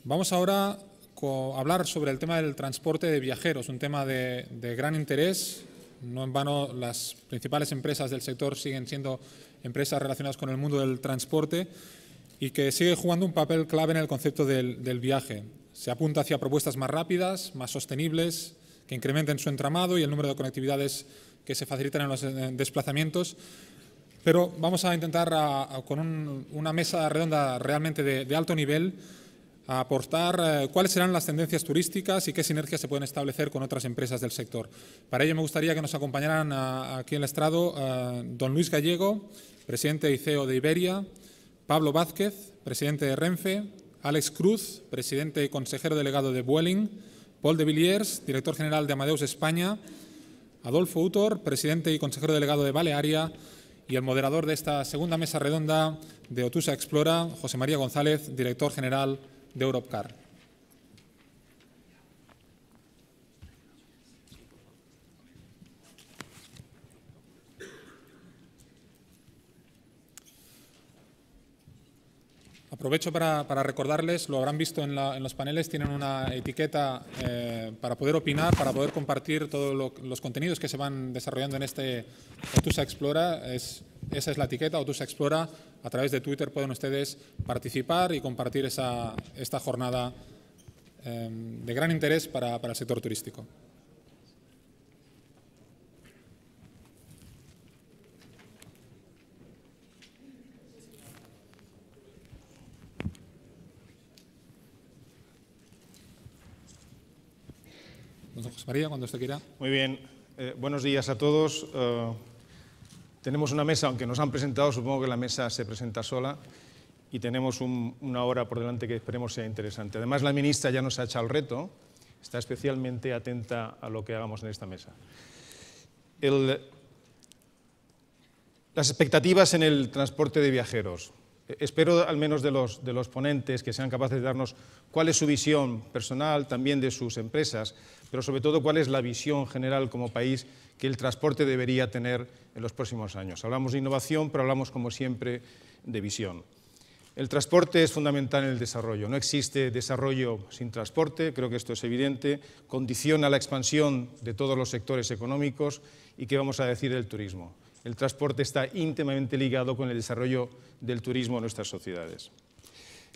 Vamos ahora a hablar sobre el tema del transporte de viajeros, un tema de gran interés. No en vano las principales empresas del sector siguen siendo empresas relacionadas con el mundo del transporte y que sigue jugando un papel clave en el concepto del viaje. Se apunta hacia propuestas más rápidas, más sostenibles, que incrementen su entramado y el número de conectividades que se facilitan en los desplazamientos. Pero vamos a intentar, con una mesa redonda realmente de alto nivel, a aportar cuáles serán las tendencias turísticas y qué sinergias se pueden establecer con otras empresas del sector. Para ello me gustaría que nos acompañaran aquí en el estrado don Luis Gallego, presidente y CEO de Iberia, Pablo Vázquez, presidente de Renfe, Alex Cruz, presidente y consejero delegado de Vueling, Paul de Villiers, director general de Amadeus España, Adolfo Utor, presidente y consejero delegado de Balearia, y el moderador de esta segunda mesa redonda de Otusa Explora, José María González, director general de Europcar. Aprovecho para recordarles, lo habrán visto en los paneles, tienen una etiqueta para poder opinar, para poder compartir todos los contenidos que se van desarrollando en este Otusa Explora. Esa es la etiqueta, Otusa Explora. A través de Twitter pueden ustedes participar y compartir esta jornada de gran interés para el sector turístico. Don José María, cuando usted quiera. Muy bien. Buenos días a todos. Tenemos una mesa, aunque nos han presentado, supongo que la mesa se presenta sola y tenemos una hora por delante que esperemos sea interesante. Además, la ministra ya nos ha echado el reto, está especialmente atenta a lo que hagamos en esta mesa. Las expectativas en el transporte de viajeros. Espero, al menos de los ponentes, que sean capaces de darnos cuál es su visión personal, también de sus empresas, pero sobre todo cuál es la visión general como país que el transporte debería tener en los próximos años. Hablamos de innovación, pero hablamos, como siempre, de visión. El transporte es fundamental en el desarrollo. No existe desarrollo sin transporte, creo que esto es evidente, condiciona la expansión de todos los sectores económicos y qué vamos a decir del turismo. El transporte está íntimamente ligado con el desarrollo del turismo en nuestras sociedades.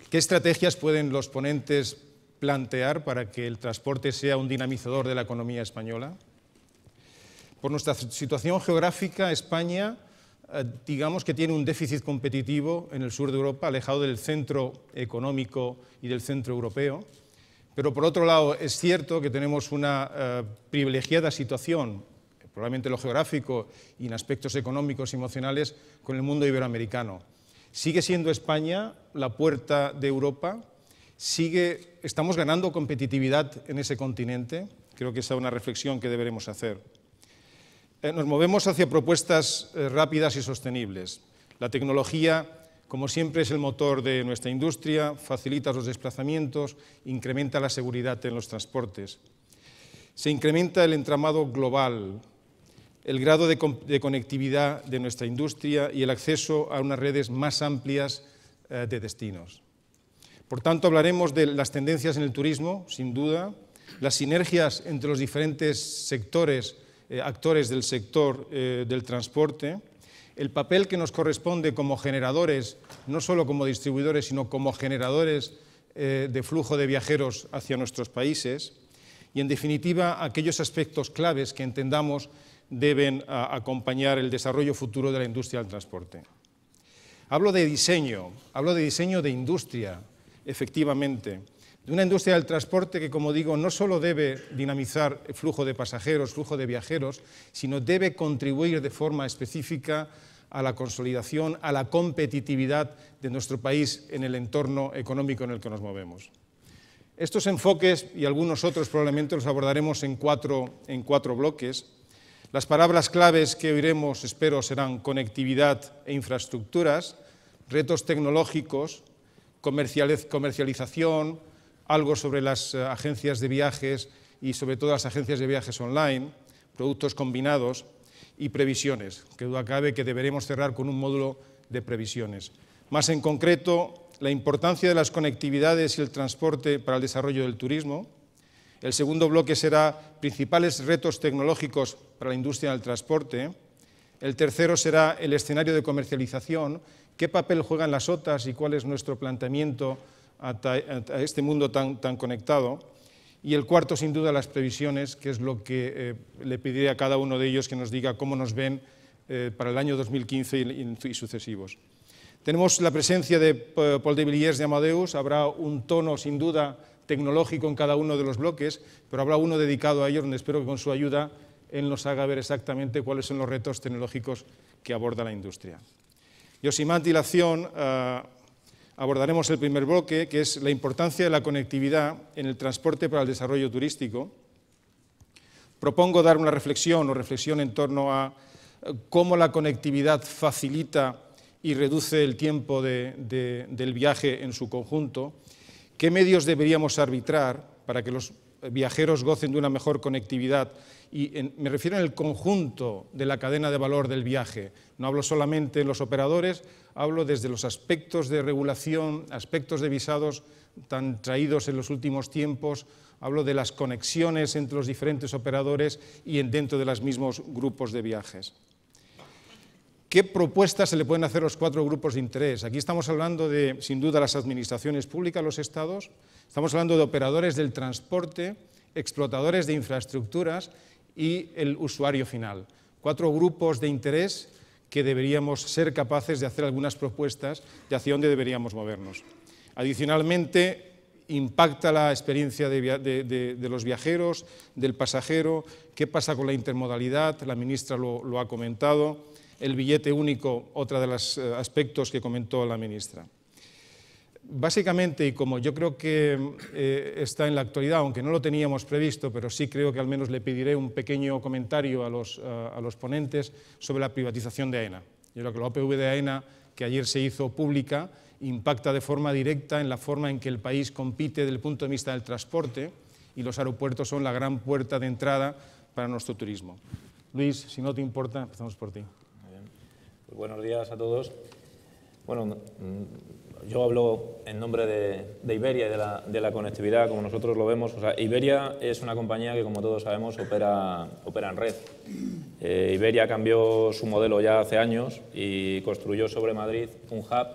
¿Qué estrategias pueden los ponentes plantear para que el transporte sea un dinamizador de la economía española? Por nuestra situación geográfica, España, digamos que tiene un déficit competitivo en el sur de Europa, alejado del centro económico y del centro europeo. Pero por otro lado, es cierto que tenemos una privilegiada situación, probablemente en lo geográfico y en aspectos económicos y emocionales, con el mundo iberoamericano. Sigue siendo España la puerta de Europa, estamos ganando competitividad en ese continente, creo que esa es una reflexión que deberemos hacer. Nos movemos hacia propuestas rápidas y sostenibles. La tecnología, como siempre, es el motor de nuestra industria, facilita los desplazamientos, incrementa la seguridad en los transportes. Se incrementa el entramado global, el grado de conectividad de nuestra industria y el acceso a unas redes más amplias de destinos. Por tanto, hablaremos de las tendencias en el turismo, sin duda, las sinergias entre los diferentes sectores, actores del sector del transporte, el papel que nos corresponde como generadores, no solo como distribuidores, sino como generadores de flujo de viajeros hacia nuestros países y, en definitiva, aquellos aspectos claves que entendamos deben acompañar el desarrollo futuro de la industria del transporte. Hablo de diseño de industria, efectivamente, de una industria del transporte que, como digo, no solo debe dinamizar el flujo de pasajeros, flujo de viajeros, sino debe contribuir de forma específica a la consolidación, a la competitividad de nuestro país en el entorno económico en el que nos movemos. Estos enfoques y algunos otros probablemente los abordaremos en cuatro bloques. Las palabras claves que oiremos, espero, serán conectividad e infraestructuras, retos tecnológicos, comercialización, algo sobre las agencias de viajes y sobre todo las agencias de viajes online, productos combinados y previsiones, que duda cabe que deberemos cerrar con un módulo de previsiones. Más en concreto, la importancia de las conectividades y el transporte para el desarrollo del turismo. El segundo bloque será principales retos tecnológicos para la industria del transporte. El tercero será el escenario de comercialización, qué papel juegan las OTAs y cuál es nuestro planteamiento a este mundo tan conectado. Y el cuarto, sin duda, las previsiones, que es lo que le pediré a cada uno de ellos que nos diga cómo nos ven para el año 2015 y sucesivos. Tenemos la presencia de Paul de Villiers de Amadeus, habrá un tono, sin duda, tecnológico en cada uno de los bloques, pero habrá uno dedicado a ellos, donde espero que con su ayuda él nos haga ver exactamente cuáles son los retos tecnológicos que aborda la industria. Yo, sin más dilación, abordaremos el primer bloque, que es la importancia de la conectividad en el transporte para el desarrollo turístico. Propongo dar una reflexión en torno a cómo la conectividad facilita y reduce el tiempo del viaje en su conjunto, qué medios deberíamos arbitrar para que los viajeros gocen de una mejor conectividad, y me refiero en el conjunto de la cadena de valor del viaje. No hablo solamente de los operadores, hablo desde los aspectos de regulación, aspectos de visados tan traídos en los últimos tiempos, hablo de las conexiones entre los diferentes operadores y dentro de los mismos grupos de viajes. ¿Qué propuestas se le pueden hacer a los 4 grupos de interés? Aquí estamos hablando de, sin duda, las administraciones públicas, los estados, estamos hablando de operadores del transporte, explotadores de infraestructuras y el usuario final. 4 grupos de interés que deberíamos ser capaces de hacer algunas propuestas de hacia dónde deberíamos movernos. Adicionalmente, impacta la experiencia de los viajeros, del pasajero, qué pasa con la intermodalidad, la ministra lo ha comentado, el billete único, otro de los aspectos que comentó la ministra. Básicamente, y como yo creo que está en la actualidad, aunque no lo teníamos previsto, pero sí creo que al menos le pediré un pequeño comentario a los ponentes sobre la privatización de AENA. Yo creo que la OPV de AENA, que ayer se hizo pública, impacta de forma directa en la forma en que el país compite desde el punto de vista del transporte, y los aeropuertos son la gran puerta de entrada para nuestro turismo. Luis, si no te importa, empezamos por ti. Muy bien. Pues buenos días a todos. Bueno, yo hablo en nombre de Iberia y de la conectividad, como nosotros lo vemos. O sea, Iberia es una compañía que, como todos sabemos, opera en red. Iberia cambió su modelo ya hace años y construyó sobre Madrid un hub.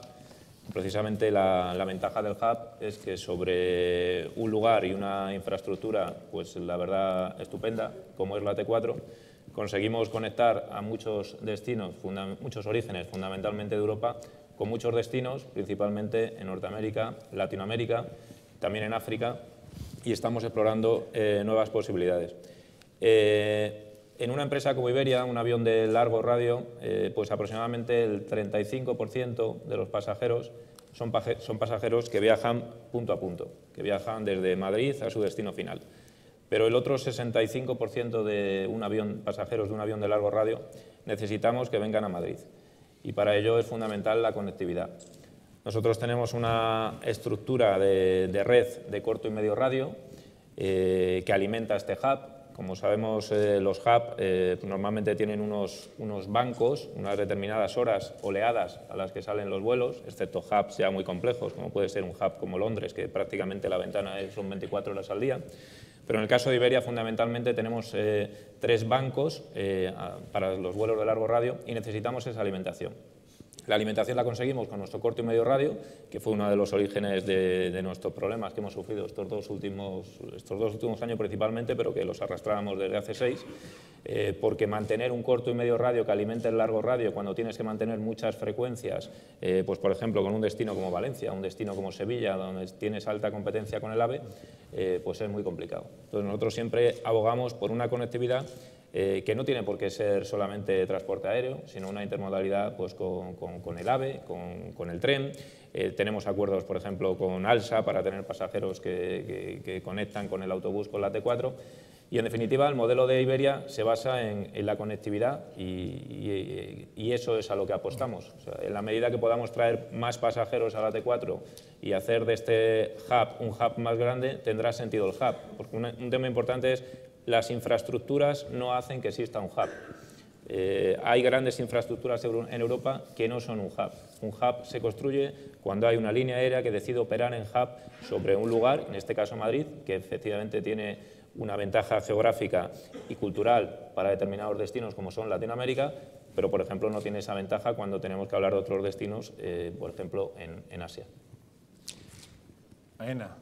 Precisamente la ventaja del hub es que sobre un lugar y una infraestructura, pues la verdad estupenda, como es la T4, conseguimos conectar a muchos destinos, muchos orígenes, fundamentalmente de Europa, con muchos destinos, principalmente en Norteamérica, Latinoamérica, también en África, y estamos explorando nuevas posibilidades. En una empresa como Iberia, un avión de largo radio, pues aproximadamente el 35% de los pasajeros son pasajeros que viajan punto a punto, que viajan desde Madrid a su destino final. Pero el otro 65% de pasajeros de un avión de largo radio necesitamos que vengan a Madrid. Y para ello es fundamental la conectividad. Nosotros tenemos una estructura de red de corto y medio radio que alimenta este hub. Como sabemos, los hubs normalmente tienen unos bancos, unas determinadas horas oleadas a las que salen los vuelos, excepto hubs ya muy complejos, como puede ser un hub como Londres, que prácticamente la ventana son 24 horas al día. Pero en el caso de Iberia, fundamentalmente, tenemos 3 bancos para los vuelos de largo radio y necesitamos esa alimentación. La alimentación la conseguimos con nuestro corto y medio radio, que fue uno de los orígenes de nuestros problemas que hemos sufrido estos dos últimos años principalmente, pero que los arrastrábamos desde hace 6, porque mantener un corto y medio radio que alimente el largo radio cuando tienes que mantener muchas frecuencias, pues por ejemplo con un destino como Valencia, un destino como Sevilla, donde tienes alta competencia con el AVE, pues es muy complicado. Entonces nosotros siempre abogamos por una conectividad que no tiene por qué ser solamente transporte aéreo, sino una intermodalidad pues, con el AVE, con el tren. Tenemos acuerdos, por ejemplo, con ALSA para tener pasajeros que conectan con el autobús con la T4. Y, en definitiva, el modelo de Iberia se basa en la conectividad y eso es a lo que apostamos. O sea, en la medida que podamos traer más pasajeros a la T4 y hacer de este hub un hub más grande, tendrá sentido el hub. Porque un tema importante es las infraestructuras no hacen que exista un hub. Hay grandes infraestructuras en Europa que no son un hub. Un hub se construye cuando hay una línea aérea que decide operar en hub sobre un lugar, en este caso Madrid, que efectivamente tiene una ventaja geográfica y cultural para determinados destinos como son Latinoamérica, pero por ejemplo no tiene esa ventaja cuando tenemos que hablar de otros destinos, por ejemplo en Asia. AENA.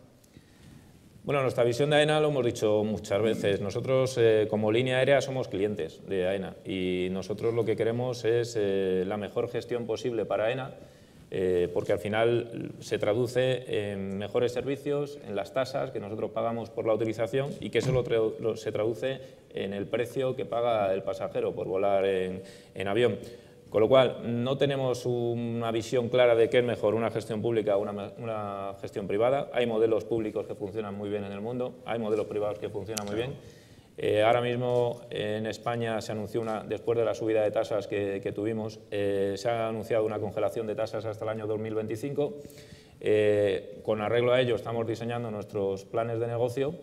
Bueno, nuestra visión de AENA lo hemos dicho muchas veces. Nosotros, como línea aérea, somos clientes de AENA y nosotros lo que queremos es la mejor gestión posible para AENA, porque al final se traduce en mejores servicios, en las tasas que nosotros pagamos por la utilización y que eso se traduce en el precio que paga el pasajero por volar en avión. Con lo cual, no tenemos una visión clara de qué es mejor, una gestión pública o una gestión privada. Hay modelos públicos que funcionan muy bien en el mundo, hay modelos privados que funcionan muy bien. Ahora mismo en España se anunció, después de la subida de tasas que tuvimos, se ha anunciado una congelación de tasas hasta el año 2025. Con arreglo a ello estamos diseñando nuestros planes de negocio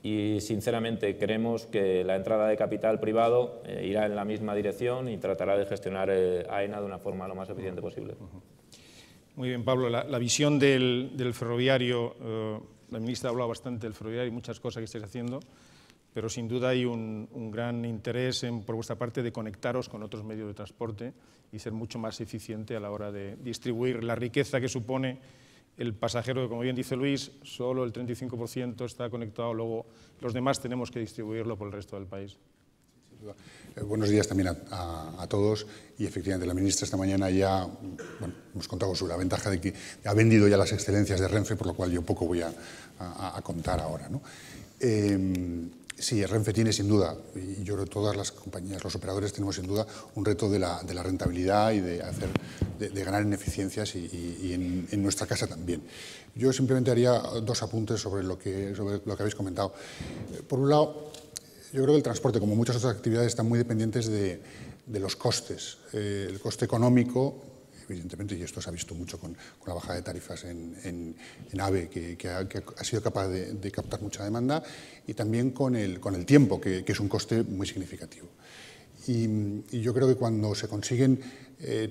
y sinceramente creemos que la entrada de capital privado irá en la misma dirección y tratará de gestionar AENA de una forma lo más eficiente posible. Muy bien, Pablo. La visión del ferroviario, la ministra ha hablado bastante del ferroviario y muchas cosas que estáis haciendo, pero sin duda hay un gran interés por vuestra parte de conectaros con otros medios de transporte y ser mucho más eficiente a la hora de distribuir la riqueza que supone el pasajero, como bien dice Luis, solo el 35% está conectado, luego los demás tenemos que distribuirlo por el resto del país. Buenos días también a todos y efectivamente la ministra esta mañana ya hemos contado sobre la ventaja de que ha vendido ya las excelencias de Renfe, por lo cual yo poco voy a contar ahora, ¿no? Sí, Renfe tiene sin duda, y yo creo que todas las compañías, los operadores tenemos sin duda un reto de la rentabilidad y de ganar en eficiencias y en nuestra casa también. Yo simplemente haría dos apuntes sobre lo que habéis comentado. Por un lado, yo creo que el transporte, como muchas otras actividades, están muy dependientes de los costes. El coste económico, evidentemente, y esto se ha visto mucho con la bajada de tarifas en AVE, que ha sido capaz de captar mucha demanda, y también con el tiempo, que es un coste muy significativo. Y yo creo que cuando se consiguen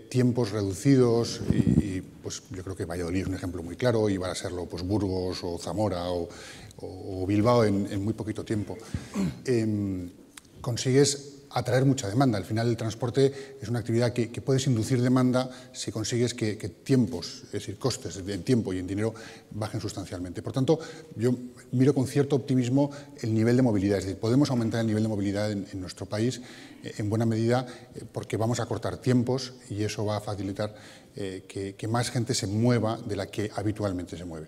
tiempos reducidos, y pues yo creo que Valladolid es un ejemplo muy claro, y va a serlo pues Burgos o Zamora o Bilbao en muy poquito tiempo, consigues atraer mucha demanda. Al final el transporte es una actividad que puedes inducir demanda si consigues que tiempos, es decir, costes en tiempo y en dinero bajen sustancialmente. Por tanto, yo miro con cierto optimismo el nivel de movilidad, es decir, podemos aumentar el nivel de movilidad en nuestro país en buena medida porque vamos a cortar tiempos y eso va a facilitar que más gente se mueva de la que habitualmente se mueve.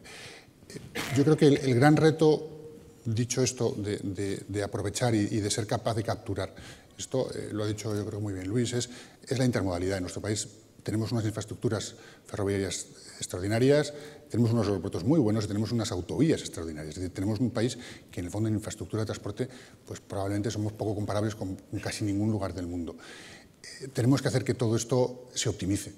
Yo creo que el gran reto, dicho esto, de aprovechar y de ser capaz de capturar, esto lo ha dicho yo creo muy bien Luis, es la intermodalidad. En nuestro país tenemos unas infraestructuras ferroviarias extraordinarias, tenemos unos aeropuertos muy buenos y tenemos unas autovías extraordinarias. Es decir, tenemos un país que en el fondo en infraestructura de transporte pues probablemente somos poco comparables con casi ningún lugar del mundo. Tenemos que hacer que todo esto se optimice.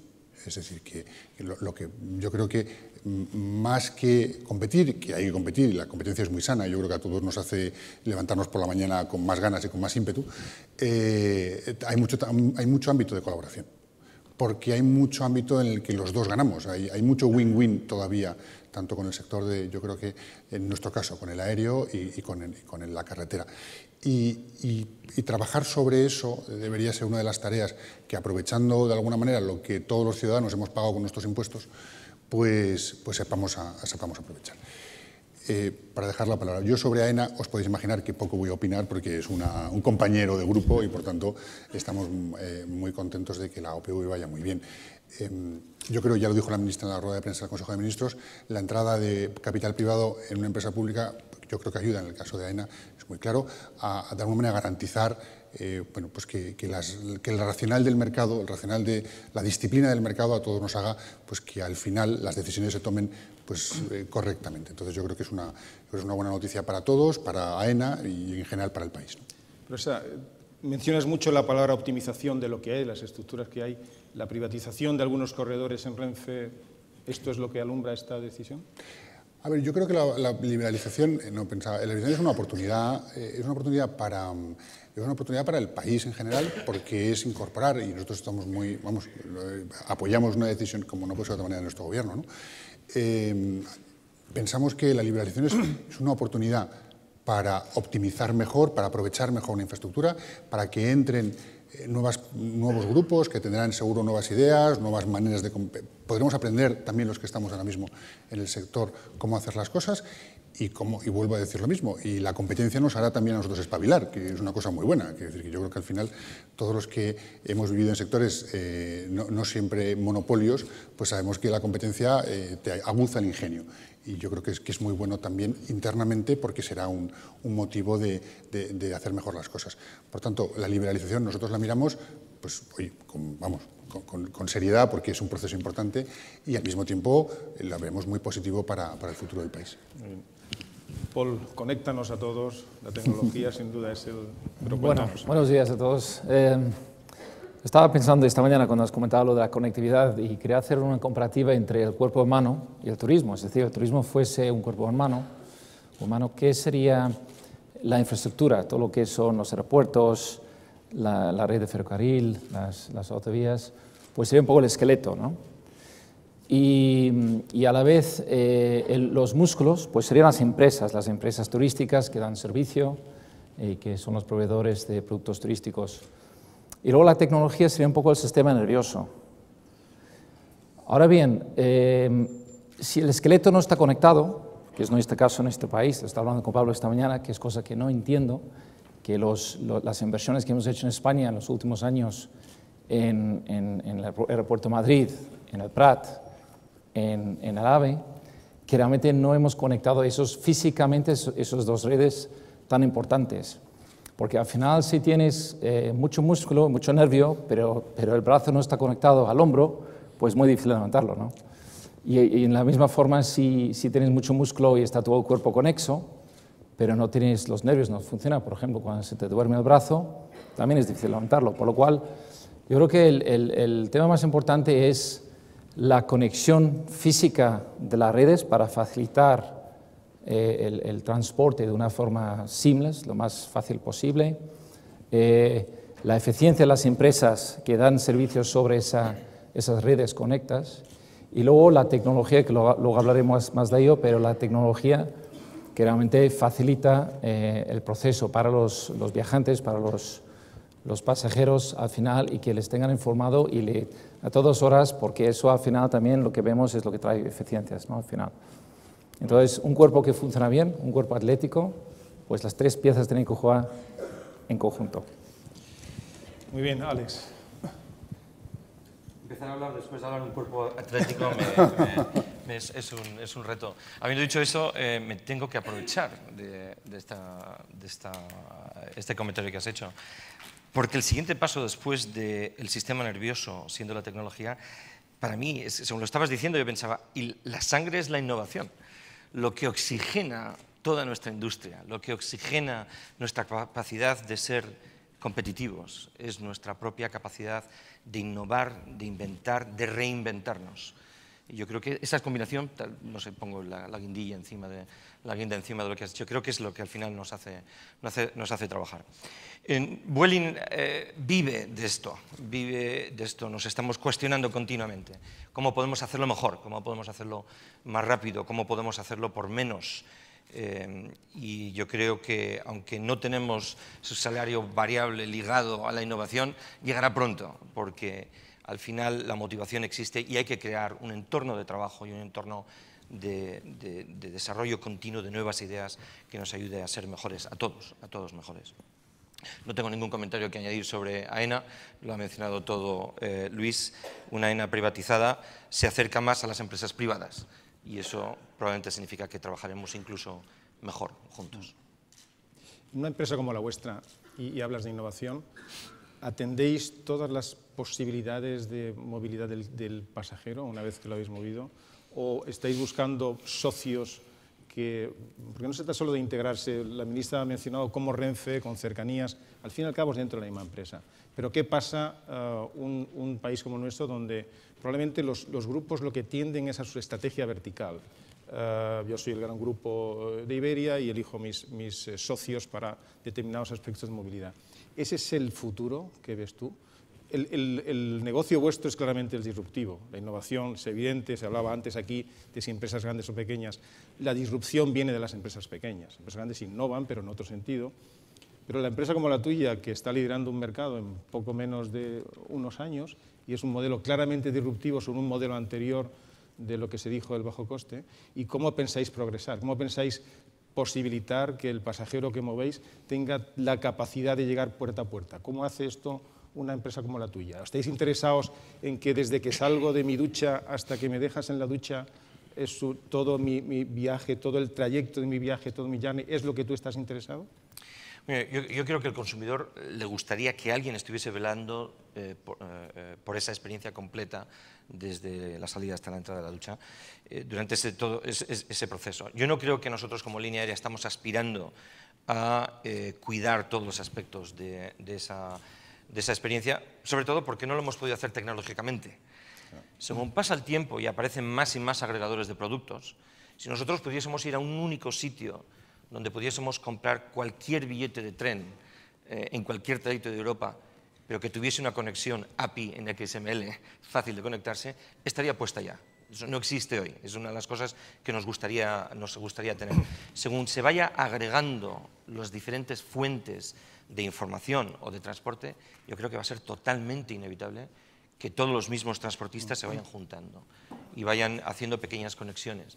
Es decir, que lo que yo creo que más que competir, que hay que competir, y la competencia es muy sana, yo creo que a todos nos hace levantarnos por la mañana con más ganas y con más ímpetu, hay mucho ámbito de colaboración, porque hay mucho ámbito en el que los dos ganamos, hay mucho win-win todavía, tanto con el sector yo creo que en nuestro caso, con el aéreo y con la carretera. Y trabajar sobre eso debería ser una de las tareas que, aprovechando de alguna manera lo que todos los ciudadanos hemos pagado con nuestros impuestos, pues sepamos aprovechar. Para dejar la palabra, yo sobre AENA os podéis imaginar que poco voy a opinar porque es un compañero de grupo y por tanto estamos muy contentos de que la OPV vaya muy bien. Yo creo, ya lo dijo la ministra en la rueda de prensa del Consejo de Ministros, la entrada de capital privado en una empresa pública yo creo que ayuda, en el caso de AENA es muy claro, de alguna manera garantizar bueno, pues que el racional del mercado, el racional de la disciplina del mercado a todos nos haga pues que al final las decisiones se tomen pues, correctamente. Entonces yo creo que es una buena noticia para todos, para AENA y en general para el país, ¿no? Pero mencionas mucho la palabra optimización de lo que hay, las estructuras que hay, la privatización de algunos corredores en Renfe, ¿esto es lo que alumbra esta decisión? A ver, yo creo que la liberalización, la liberalización es una oportunidad para el país en general, porque es incorporar, y nosotros estamos apoyamos una decisión como no puede ser de otra manera de nuestro gobierno, ¿no? Pensamos que la liberalización es una oportunidad para optimizar mejor, para aprovechar mejor una infraestructura, para que entren nuevos grupos que tendrán seguro nuevas ideas, nuevas maneras de... Podremos aprender también los que estamos ahora mismo en el sector cómo hacer las cosas y vuelvo a decir lo mismo, y la competencia nos hará también a nosotros espabilar, que es una cosa muy buena. Quiero decir que yo creo que al final todos los que hemos vivido en sectores no siempre monopolios, pues sabemos que la competencia te aguza el ingenio. Y yo creo que es muy bueno también internamente porque será un motivo de hacer mejor las cosas. Por tanto, la liberalización nosotros la miramos pues, oye, con seriedad porque es un proceso importante y al mismo tiempo la vemos muy positivo para el futuro del país. Paul, conéctanos a todos. La tecnología sin duda es el... Bueno, buenos días a todos. Estaba pensando esta mañana cuando has comentado lo de la conectividad y quería hacer una comparativa entre el cuerpo humano y el turismo. Es decir, el turismo fuese un cuerpo humano, ¿qué sería la infraestructura? Todo lo que son los aeropuertos, la red de ferrocarril, las autovías, pues sería un poco el esqueleto, ¿no? Y a la vez los músculos pues serían las empresas turísticas que dan servicio y que son los proveedores de productos turísticos. Y luego la tecnología sería un poco el sistema nervioso. Ahora bien, si el esqueleto no está conectado, que es nuestro caso en este país, lo estaba hablando con Pablo esta mañana, que es cosa que no entiendo, que las inversiones que hemos hecho en España en los últimos años en el aeropuerto de Madrid, en el Prat, en el AVE, que realmente no hemos conectado físicamente esos dos redes tan importantes. Porque al final si tienes mucho músculo, mucho nervio, pero el brazo no está conectado al hombro, pues es muy difícil levantarlo, ¿no? Y en la misma forma, si tienes mucho músculo y está todo el cuerpo conexo, pero no tienes los nervios, no funciona. Por ejemplo, cuando se te duerme el brazo, también es difícil levantarlo. Por lo cual, yo creo que el tema más importante es la conexión física de las redes para facilitar el transporte de una forma seamless, lo más fácil posible, la eficiencia de las empresas que dan servicios sobre esas redes conectadas y luego la tecnología, que luego hablaremos más de ello, pero la tecnología que realmente facilita el proceso para los viajantes, para los pasajeros al final y que les tengan informado a todas horas, porque eso al final también lo que vemos es lo que trae eficiencias, ¿no? Al final. Entonces, un cuerpo que funciona bien, un cuerpo atlético, pues las tres piezas tienen que jugar en conjunto. Muy bien, Alex. Empezar a hablar después de hablar de un cuerpo atlético es un reto. Habiendo dicho eso, me tengo que aprovechar de este comentario que has hecho. Porque el siguiente paso después del sistema nervioso, siendo la tecnología, para mí, según lo estabas diciendo, yo pensaba, y la sangre es la innovación. Lo que oxigena toda nuestra industria, lo que oxigena nuestra capacidad de ser competitivos, es nuestra propia capacidad de innovar, de inventar, de reinventarnos. Y yo creo que esa combinación, no sé, pongo la guinda encima de lo que has dicho, creo que es lo que al final nos hace trabajar. Vueling vive de esto, nos estamos cuestionando continuamente. ¿Cómo podemos hacerlo mejor? ¿Cómo podemos hacerlo más rápido? ¿Cómo podemos hacerlo por menos? Y yo creo que, aunque no tenemos su salario variable ligado a la innovación, llegará pronto, porque al final la motivación existe y hay que crear un entorno de trabajo y un entorno de desarrollo continuo de nuevas ideas que nos ayude a ser mejores, a todos mejores. No tengo ningún comentario que añadir sobre AENA, lo ha mencionado todo Luis. Una AENA privatizada se acerca más a las empresas privadas y eso probablemente significa que trabajaremos incluso mejor juntos. Una empresa como la vuestra, y hablas de innovación, ¿atendéis todas las posibilidades de movilidad del pasajero una vez que lo habéis movido? ¿O estáis buscando socios porque no se trata solo de integrarse? La ministra ha mencionado cómo Renfe, con cercanías, al fin y al cabo es dentro de la misma empresa. Pero ¿qué pasa un país como el nuestro donde probablemente los grupos lo que tienden es a su estrategia vertical? Yo soy el gran grupo de Iberia y elijo mis socios para determinados aspectos de movilidad. ¿Ese es el futuro que ves tú? El negocio vuestro es claramente el disruptivo. La innovación es evidente, se hablaba antes aquí de si empresas grandes o pequeñas. La disrupción viene de las empresas pequeñas. Empresas grandes innovan, pero en otro sentido. Pero la empresa como la tuya, que está liderando un mercado en poco menos de unos años, y es un modelo claramente disruptivo sobre un modelo anterior de lo que se dijo del bajo coste, ¿y cómo pensáis progresar? ¿Cómo pensáis posibilitar que el pasajero que movéis tenga la capacidad de llegar puerta a puerta? ¿Cómo hace esto una empresa como la tuya? ¿Estáis interesados en que desde que salgo de mi ducha hasta que me dejas en la ducha, todo mi viaje, todo el trayecto de mi viaje, todo mi journey, es lo que tú estás interesado? Yo creo que al consumidor le gustaría que alguien estuviese velando por esa experiencia completa desde la salida hasta la entrada de la ducha durante todo ese proceso. Yo no creo que nosotros como línea aérea estamos aspirando a cuidar todos los aspectos de esa experiencia, sobre todo porque no lo hemos podido hacer tecnológicamente. Según pasa el tiempo y aparecen más y más agregadores de productos, si nosotros pudiésemos ir a un único sitio donde pudiésemos comprar cualquier billete de tren en cualquier trayecto de Europa, pero que tuviese una conexión API en XML fácil de conectarse, estaría puesta ya. Eso no existe hoy, es una de las cosas que nos gustaría tener. Según se vaya agregando las diferentes fuentes de información o de transporte, yo creo que va a ser totalmente inevitable que todos los mismos transportistas se vayan juntando y vayan haciendo pequeñas conexiones.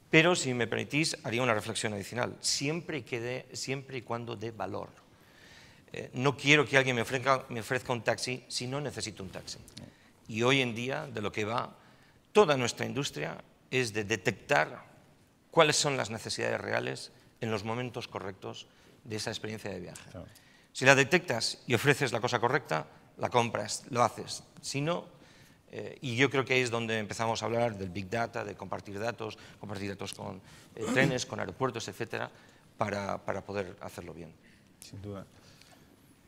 Pero, si me permitís, haría una reflexión adicional, siempre y cuando dé valor. No quiero que alguien me ofrezca un taxi si no necesito un taxi. Y hoy en día, de lo que va toda nuestra industria, es de detectar cuáles son las necesidades reales en los momentos correctos de esa experiencia de viaje. Si la detectas y ofreces la cosa correcta, la compras, lo haces. Si no, y yo creo que ahí es donde empezamos a hablar del Big Data, de compartir datos con trenes, con aeropuertos, etcétera, para poder hacerlo bien. Sin duda.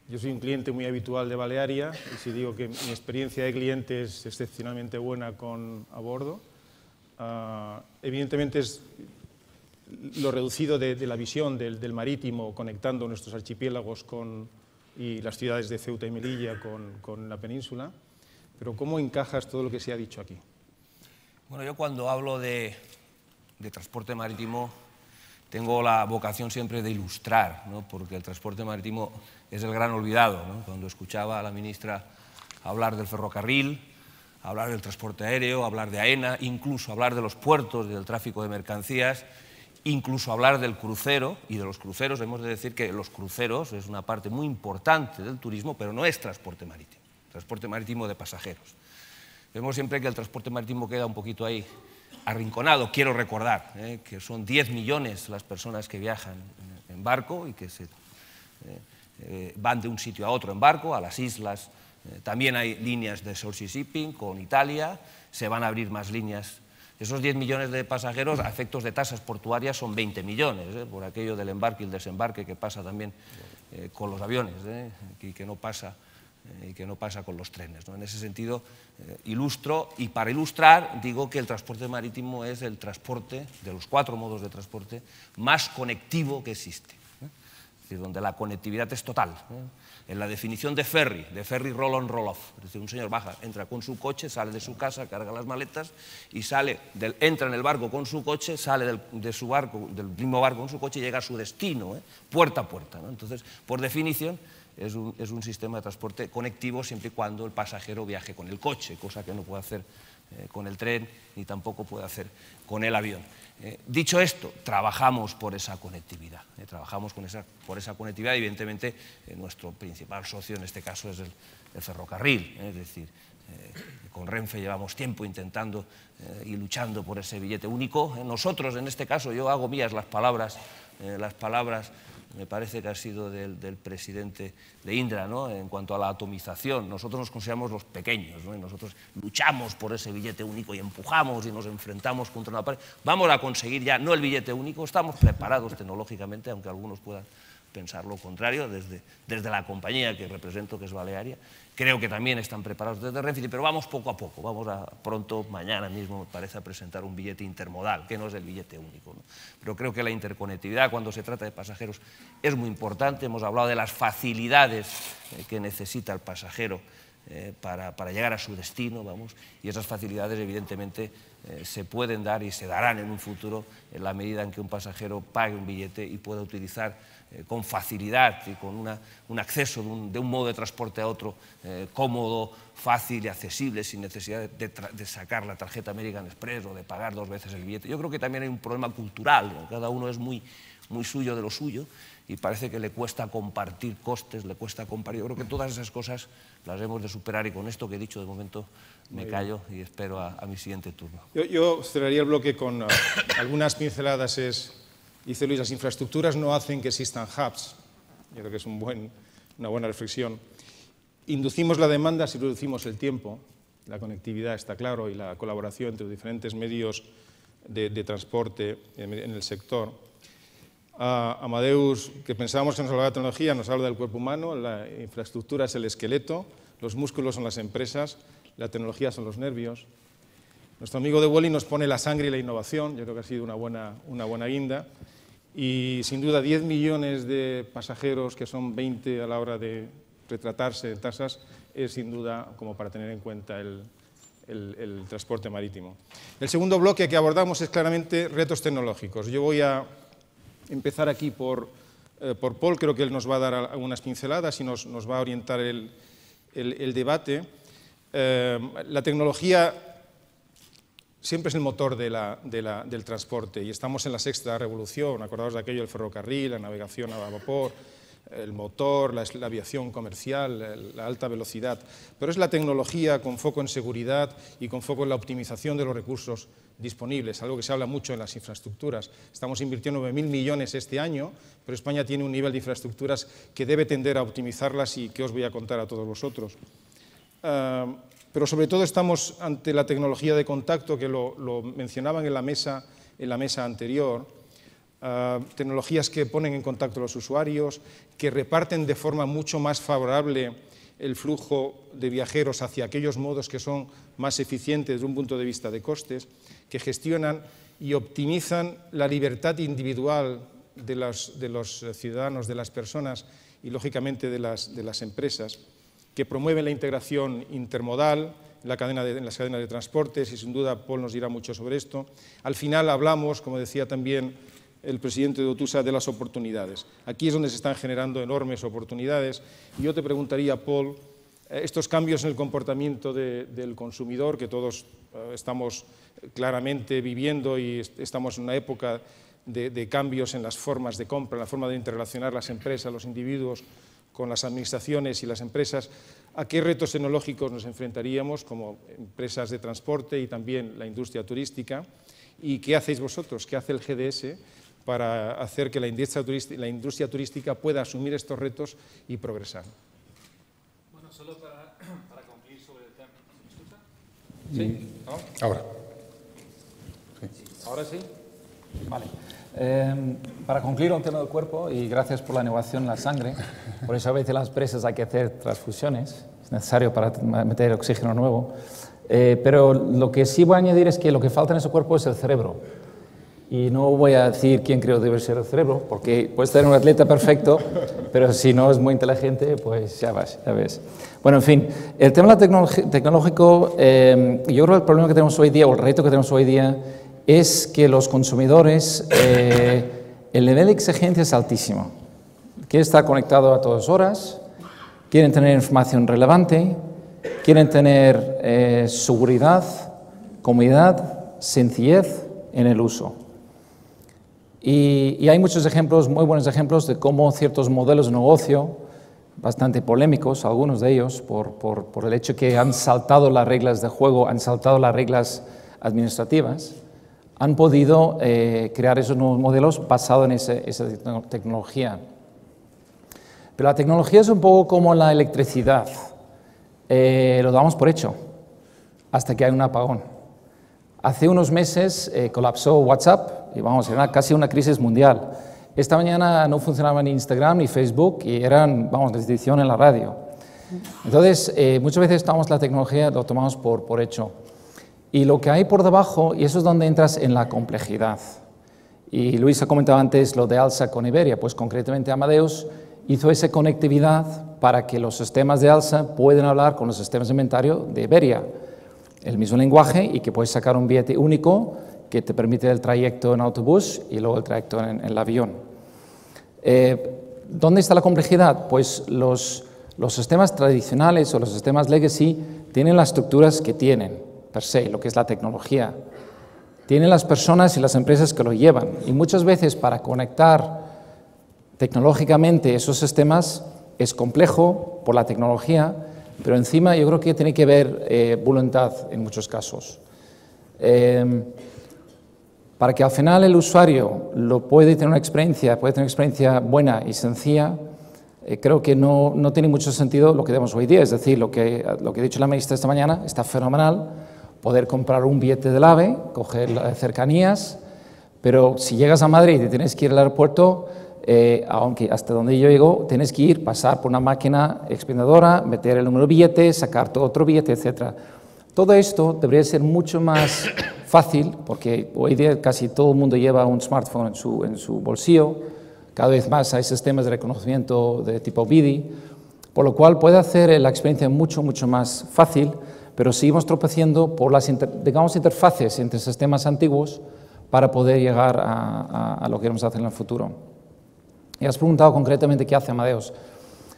Yo soy un cliente muy habitual de Balearia y si digo que mi experiencia de cliente es excepcionalmente buena a bordo, evidentemente es lo reducido de la visión del marítimo conectando nuestros archipiélagos y las ciudades de Ceuta y Melilla con la península. Pero ¿cómo encajas todo lo que se ha dicho aquí? Bueno, yo cuando hablo de transporte marítimo tengo la vocación siempre de ilustrar, ¿no? Porque el transporte marítimo es el gran olvidado, ¿no? Cuando escuchaba a la ministra hablar del ferrocarril, hablar del transporte aéreo, hablar de AENA, incluso hablar de los puertos, del tráfico de mercancías, incluso hablar del crucero, y de los cruceros hemos de decir que los cruceros es una parte muy importante del turismo, pero no es transporte marítimo. Transporte marítimo de pasajeros. Vemos siempre que el transporte marítimo queda un poquito ahí arrinconado. Quiero recordar que son 10 millones las personas que viajan en barco y que van de un sitio a otro en barco, a las islas. También hay líneas de Source Shipping con Italia, se van a abrir más líneas. Esos 10 millones de pasajeros, a efectos de tasas portuarias, son 20 millones, por aquello del embarque y el desembarque que pasa también con los aviones y que no pasa con los trenes, ¿no? En ese sentido, ilustro, y para ilustrar digo que el transporte marítimo es el transporte, de los 4 modos de transporte, más conectivo que existe, es decir, donde la conectividad es total. En la definición de ferry roll-on, roll-off, es decir, un señor baja, entra con su coche, sale de su casa, carga las maletas y entra en el barco con su coche, sale del mismo barco con su coche y llega a su destino, puerta a puerta, ¿no? Entonces, por definición, es un sistema de transporte conectivo siempre y cuando el pasajero viaje con el coche, cosa que no puede hacer con el tren ni tampoco puede hacer con el avión. Dicho esto, trabajamos por esa conectividad, por esa conectividad, y evidentemente nuestro principal socio en este caso es el ferrocarril, es decir, con Renfe llevamos tiempo intentando y luchando por ese billete único. Nosotros, en este caso, yo hago mías las palabras, me parece que ha sido del presidente de Indra, ¿no? En cuanto a la atomización. Nosotros nos consideramos los pequeños, ¿no? Y nosotros luchamos por ese billete único y empujamos y nos enfrentamos contra una pared. Vamos a conseguir ya, no el billete único, estamos preparados tecnológicamente, aunque algunos puedan pensar lo contrario desde la compañía que represento, que es Balearia. Creo que también están preparados desde Renfe, pero vamos poco a poco. Vamos pronto, mañana mismo, me parece, a presentar un billete intermodal, que no es el billete único, ¿no? Pero creo que la interconectividad, cuando se trata de pasajeros, es muy importante. Hemos hablado de las facilidades que necesita el pasajero para llegar a su destino, vamos, y esas facilidades, evidentemente, se pueden dar y se darán en un futuro en la medida en que un pasajero pague un billete y pueda utilizar con facilidad y con un acceso de un modo de transporte a otro cómodo, fácil y accesible, sin necesidad de sacar la tarjeta American Express o de pagar 2 veces el billete. Yo creo que también hay un problema cultural, ¿no? Cada uno es muy suyo de lo suyo y parece que le cuesta compartir costes, le cuesta compartir. Yo creo que todas esas cosas las hemos de superar, y con esto que he dicho de momento me callo y espero a mi siguiente turno. Yo cerraría el bloque con algunas pinceladas. Dice Luis, las infraestructuras no hacen que existan hubs. Yo creo que es una buena reflexión. Inducimos la demanda si reducimos el tiempo. La conectividad está claro, y la colaboración entre diferentes medios de transporte en el sector. Amadeus, que pensábamos que nos hablaba de tecnología, nos habla del cuerpo humano. La infraestructura es el esqueleto, los músculos son las empresas, la tecnología son los nervios. Nuestro amigo de Wally nos pone la sangre y la innovación. Yo creo que ha sido una buena guinda. Y sin duda 10 millones de pasajeros, que son 20 a la hora de retratarse en tasas, es sin duda como para tener en cuenta el transporte marítimo. El segundo bloque que abordamos es claramente retos tecnológicos. Yo voy a empezar aquí por Paul. Creo que él nos va a dar algunas pinceladas y nos va a orientar el debate. La tecnología siempre es el motor del transporte, y estamos en la sexta revolución. Acordaos de aquello, el ferrocarril, la navegación a vapor, el motor, la aviación comercial, la alta velocidad. Pero es la tecnología con foco en seguridad y con foco en la optimización de los recursos disponibles, algo que se habla mucho en las infraestructuras. Estamos invirtiendo 9.000 millones este año, pero España tiene un nivel de infraestructuras que debe tender a optimizarlas, y que os voy a contar a todos vosotros. Pero sobre todo estamos ante la tecnología de contacto, que lo mencionaban en la mesa anterior. Tecnologías que ponen en contacto a los usuarios, que reparten de forma mucho más favorable el flujo de viajeros hacia aquellos modos que son más eficientes desde un punto de vista de costes, que gestionan y optimizan la libertad individual de los ciudadanos, de las personas y, lógicamente, de las empresas, que promueven la integración intermodal en las cadenas de transportes, y sin duda Paul nos dirá mucho sobre esto. Al final hablamos, como decía también el presidente de Otusa, de las oportunidades. Aquí es donde se están generando enormes oportunidades, y yo te preguntaría, Paul, estos cambios en el comportamiento del consumidor, que todos estamos claramente viviendo, y estamos en una época de cambios en las formas de compra, en la forma de interrelacionar las empresas, los individuos, con las administraciones y las empresas. ¿A qué retos tecnológicos nos enfrentaríamos como empresas de transporte y también la industria turística? ¿Y qué hacéis vosotros? ¿Qué hace el GDS para hacer que la industria turística pueda asumir estos retos y progresar? Bueno, solo para concluir sobre el tema. ¿Se me escucha? ¿Sí? ¿No? Ahora. Sí. ¿Ahora sí? Vale. Para concluir un tema del cuerpo, y gracias por la innovación en la sangre, por eso a veces en las empresas hay que hacer transfusiones, es necesario para meter oxígeno nuevo, pero lo que sí voy a añadir es que lo que falta en ese cuerpo es el cerebro. Y no voy a decir quién creo debe ser el cerebro, porque puedes tener un atleta perfecto, pero si no es muy inteligente, pues ya ves. Bueno, en fin, el tema tecnológico, yo creo que el problema que tenemos hoy día, o el reto que tenemos hoy día, es que los consumidores, el nivel de exigencia es altísimo. Quieren estar conectados a todas horas, quieren tener información relevante, quieren tener seguridad, comodidad, sencillez en el uso. Y hay muchos ejemplos, muy buenos ejemplos, de cómo ciertos modelos de negocio, bastante polémicos, algunos de ellos, por el hecho que han saltado las reglas de juego, han saltado las reglas administrativas, han podido crear esos nuevos modelos basados en esa tecnología. Pero la tecnología es un poco como la electricidad. Lo damos por hecho, hasta que hay un apagón. Hace unos meses colapsó WhatsApp, y vamos, era casi una crisis mundial. Esta mañana no funcionaba ni Instagram ni Facebook y eran, vamos, descripción en la radio. Entonces, muchas veces tomamos la tecnología, lo tomamos por hecho. Y lo que hay por debajo, y eso es donde entras en la complejidad. Y Luis ha comentado antes lo de ALSA con Iberia, pues concretamente Amadeus hizo esa conectividad para que los sistemas de ALSA puedan hablar con los sistemas de inventario de Iberia. El mismo lenguaje y que puedes sacar un billete único que te permite el trayecto en autobús y luego el trayecto en el avión. ¿Dónde está la complejidad? Pues los sistemas tradicionales o los sistemas legacy tienen las estructuras que tienen, per se, lo que es la tecnología. Tienen las personas y las empresas que lo llevan. Y muchas veces para conectar tecnológicamente esos sistemas es complejo por la tecnología, pero encima yo creo que tiene que haber voluntad en muchos casos. Para que al final el usuario puede tener una experiencia buena y sencilla, creo que no tiene mucho sentido lo que vemos hoy día. Es decir, lo que ha dicho la ministra esta mañana está fenomenal, poder comprar un billete del AVE, coger las cercanías, pero si llegas a Madrid y tienes que ir al aeropuerto, aunque hasta donde yo llego, tienes que ir, pasar por una máquina expendedora, meter el número de billete, sacar otro billete, etc. Todo esto debería ser mucho más fácil, porque hoy día casi todo el mundo lleva un smartphone en su bolsillo, cada vez más hay sistemas de reconocimiento de tipo BIDI, por lo cual puede hacer la experiencia mucho más fácil, pero seguimos tropezando por las interfaces entre sistemas antiguos para poder llegar a lo que queremos hacer en el futuro. Y has preguntado concretamente qué hace Amadeus.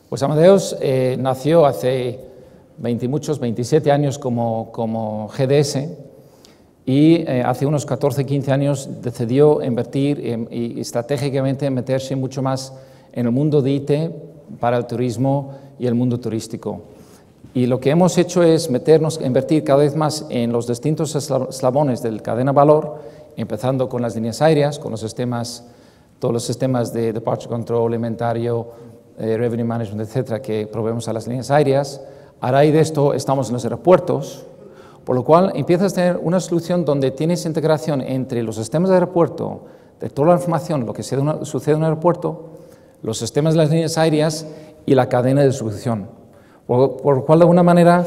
Pues Amadeus nació hace 27 años como GDS y hace unos 14-15 años decidió invertir y estratégicamente meterse mucho más en el mundo de IT para el turismo y el mundo turístico. Y lo que hemos hecho es invertir cada vez más en los distintos eslabones de la cadena de valor, empezando con las líneas aéreas, con todos los sistemas de departure control, inventario, revenue management, etcétera, que proveemos a las líneas aéreas. A raíz de esto estamos en los aeropuertos, por lo cual empiezas a tener una solución donde tienes integración entre los sistemas de aeropuerto, de toda la información, lo que sucede en un aeropuerto, los sistemas de las líneas aéreas y la cadena de distribución. Por lo cual, de alguna manera,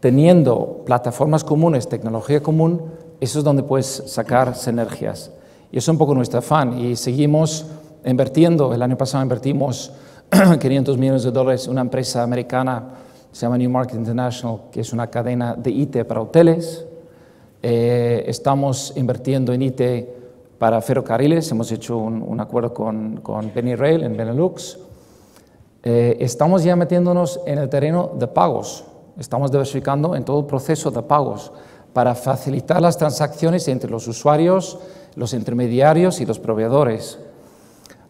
teniendo plataformas comunes, tecnología común, eso es donde puedes sacar sinergias. Y eso es un poco nuestro afán. Y seguimos invirtiendo. El año pasado invertimos $500 millones en una empresa americana, se llama New Market International, que es una cadena de IT para hoteles. Estamos invirtiendo en IT para ferrocarriles. Hemos hecho un acuerdo con Benirail en Benelux. Estamos ya metiéndonos en el terreno de pagos. Estamos diversificando en todo el proceso de pagos para facilitar las transacciones entre los usuarios, los intermediarios y los proveedores.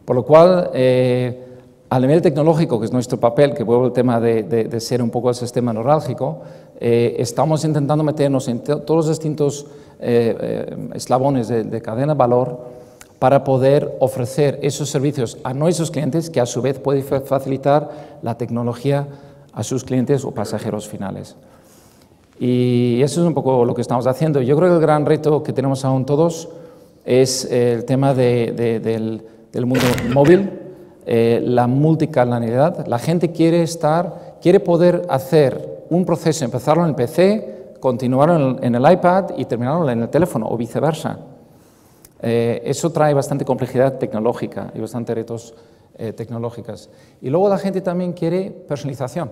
Por lo cual, a nivel tecnológico, que es nuestro papel, que vuelvo al tema de ser un poco el sistema neurálgico, estamos intentando meternos en todos los distintos eslabones de cadena de valor para poder ofrecer esos servicios a nuestros clientes, que a su vez puede facilitar la tecnología a sus clientes o pasajeros finales. Y eso es un poco lo que estamos haciendo. Yo creo que el gran reto que tenemos aún todos es el tema del mundo móvil, la multicanalidad. La gente quiere poder hacer un proceso, empezarlo en el PC, continuarlo en el iPad y terminarlo en el teléfono o viceversa. Eso trae bastante complejidad tecnológica y bastante retos tecnológicos. Y luego la gente también quiere personalización.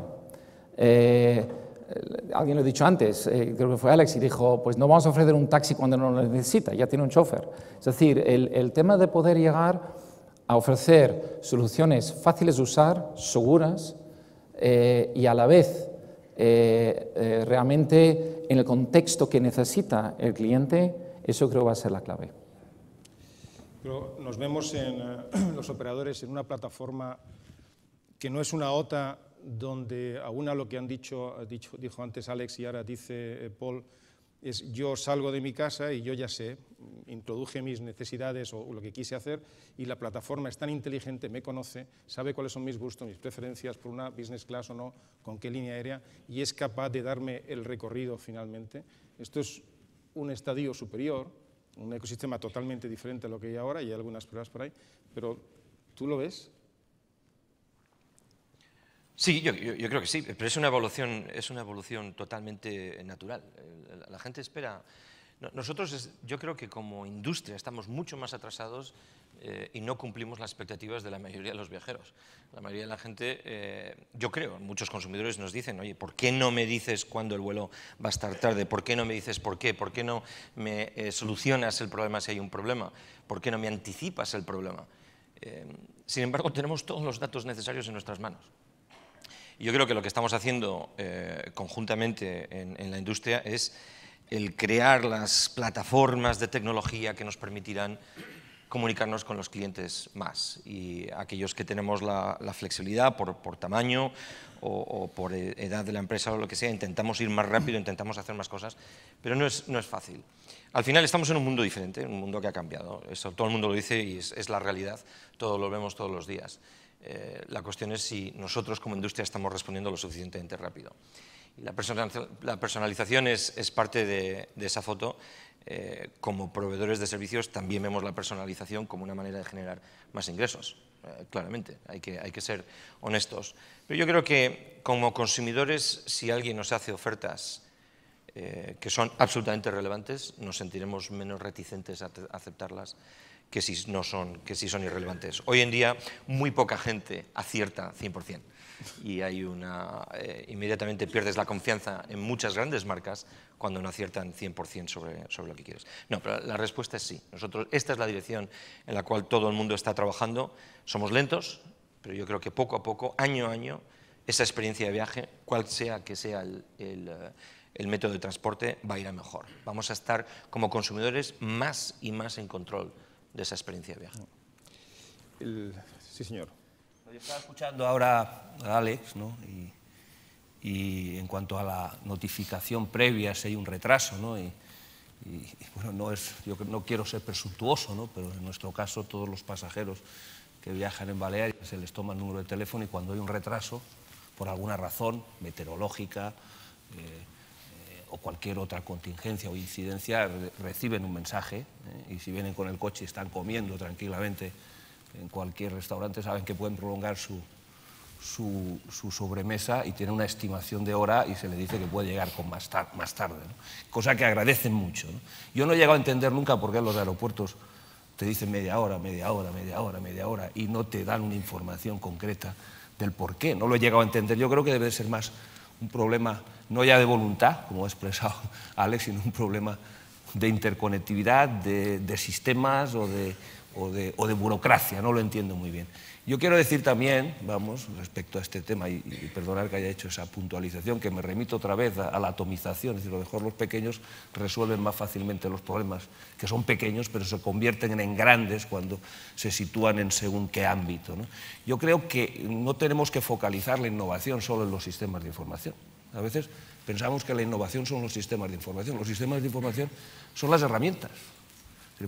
Alguien lo ha dicho antes, creo que fue Alex, y dijo, pues no vamos a ofrecer un taxi cuando no lo necesita, ya tiene un chofer. Es decir, el tema de poder llegar a ofrecer soluciones fáciles de usar, seguras, y a la vez realmente en el contexto que necesita el cliente, eso creo que va a ser la clave. Pero nos vemos los operadores en una plataforma que no es una OTA donde aúna lo que dijo antes Alex y ahora dice Paul, es yo salgo de mi casa y yo ya sé, introduje mis necesidades o lo que quise hacer y la plataforma es tan inteligente, me conoce, sabe cuáles son mis gustos, mis preferencias por una business class o no, con qué línea aérea y es capaz de darme el recorrido finalmente. Esto es un estadio superior un ecosistema totalmente diferente a lo que hay ahora, y hay algunas pruebas por ahí, pero ¿tú lo ves? Sí, yo creo que sí, pero es una evolución totalmente natural. La gente espera. Nosotros, yo creo que como industria estamos mucho más atrasados y no cumplimos las expectativas de la mayoría de los viajeros. La mayoría de la gente, yo creo, muchos consumidores nos dicen, oye, ¿por qué no me dices cuándo el vuelo va a estar tarde? ¿Por qué no me dices por qué? ¿Por qué no me solucionas el problema si hay un problema? ¿Por qué no me anticipas el problema? Sin embargo, tenemos todos los datos necesarios en nuestras manos. Y yo creo que lo que estamos haciendo conjuntamente en la industria es el crear las plataformas de tecnología que nos permitirán comunicarnos con los clientes más. Y aquellos que tenemos la flexibilidad por tamaño o por edad de la empresa o lo que sea, intentamos ir más rápido, intentamos hacer más cosas, pero no es fácil. Al final estamos en un mundo diferente, un mundo que ha cambiado. Eso todo el mundo lo dice y es la realidad, todo lo vemos todos los días. La cuestión es si nosotros como industria estamos respondiendo lo suficientemente rápido. Y la personalización es parte de esa foto. Como proveedores de servicios también vemos la personalización como una manera de generar más ingresos, claramente, hay que ser honestos. Pero yo creo que como consumidores, si alguien nos hace ofertas que son absolutamente relevantes, nos sentiremos menos reticentes a aceptarlas que si son irrelevantes. Hoy en día muy poca gente acierta 100%. Y hay inmediatamente pierdes la confianza en muchas grandes marcas cuando no aciertan 100% sobre lo que quieres. No, pero la respuesta es sí. Esta es la dirección en la cual todo el mundo está trabajando. Somos lentos, pero yo creo que poco a poco, año a año, esa experiencia de viaje, cual sea que sea el método de transporte, va a ir a mejor. Vamos a estar como consumidores más y más en control de esa experiencia de viaje. Sí, señor. Yo estaba escuchando ahora a Alex, ¿no? Y en cuanto a la notificación previa, si hay un retraso, ¿no? Y bueno, yo no quiero ser presuntuoso, ¿no? Pero en nuestro caso todos los pasajeros que viajan en Baleares se les toma el número de teléfono y cuando hay un retraso, por alguna razón meteorológica o cualquier otra contingencia o incidencia, reciben un mensaje, y si vienen con el coche y están comiendo tranquilamente en cualquier restaurante, saben que pueden prolongar su sobremesa y tienen una estimación de hora y se le dice que puede llegar con más tarde, ¿no? Cosa que agradecen mucho, ¿no? Yo no he llegado a entender nunca por qué en los aeropuertos te dicen media hora y no te dan una información concreta del por qué. No lo he llegado a entender. Yo creo que debe ser más un problema no ya de voluntad, como ha expresado Alex, sino un problema de interconectividad, de sistemas o de burocracia, no lo entiendo muy bien. Yo quiero decir también, vamos, respecto a este tema, y perdonar que haya hecho esa puntualización, que me remito otra vez a la atomización, es decir, a lo mejor los pequeños resuelven más fácilmente los problemas, que son pequeños, pero se convierten en grandes cuando se sitúan en según qué ámbito, ¿no? Yo creo que no tenemos que focalizar la innovación solo en los sistemas de información. A veces pensamos que la innovación son los sistemas de información. Los sistemas de información son las herramientas.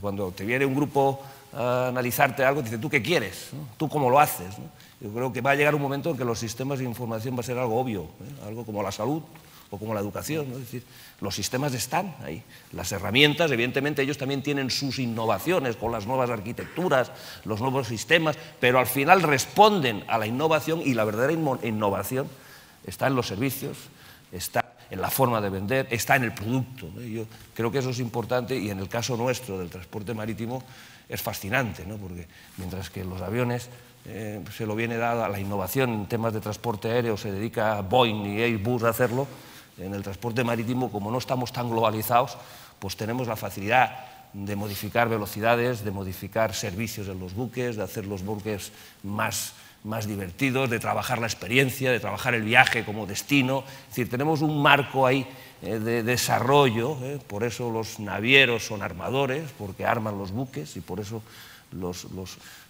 Cuando te viene un grupo a analizarte algo, te dice, ¿tú qué quieres? ¿No? ¿Tú cómo lo haces? ¿No? Yo creo que va a llegar un momento en que los sistemas de información va a ser algo obvio, algo como la salud o como la educación, ¿no? Es decir, los sistemas están ahí. Las herramientas, evidentemente, ellos también tienen sus innovaciones con las nuevas arquitecturas, los nuevos sistemas, pero al final responden a la innovación y la verdadera innovación está en los servicios, está en la forma de vender, está en el producto, ¿no? Yo creo que eso es importante y en el caso nuestro del transporte marítimo es fascinante, ¿no? Porque mientras que en los aviones se lo viene dada la innovación en temas de transporte aéreo, se dedica a Boeing y Airbus a hacerlo, en el transporte marítimo, como no estamos tan globalizados, pues tenemos la facilidad de modificar velocidades, de modificar servicios en los buques, de hacer los buques más divertidos, de trabajar la experiencia, de trabajar el viaje como destino. Es decir, tenemos un marco ahí de desarrollo, por eso los navieros son armadores, porque arman los buques, y por eso los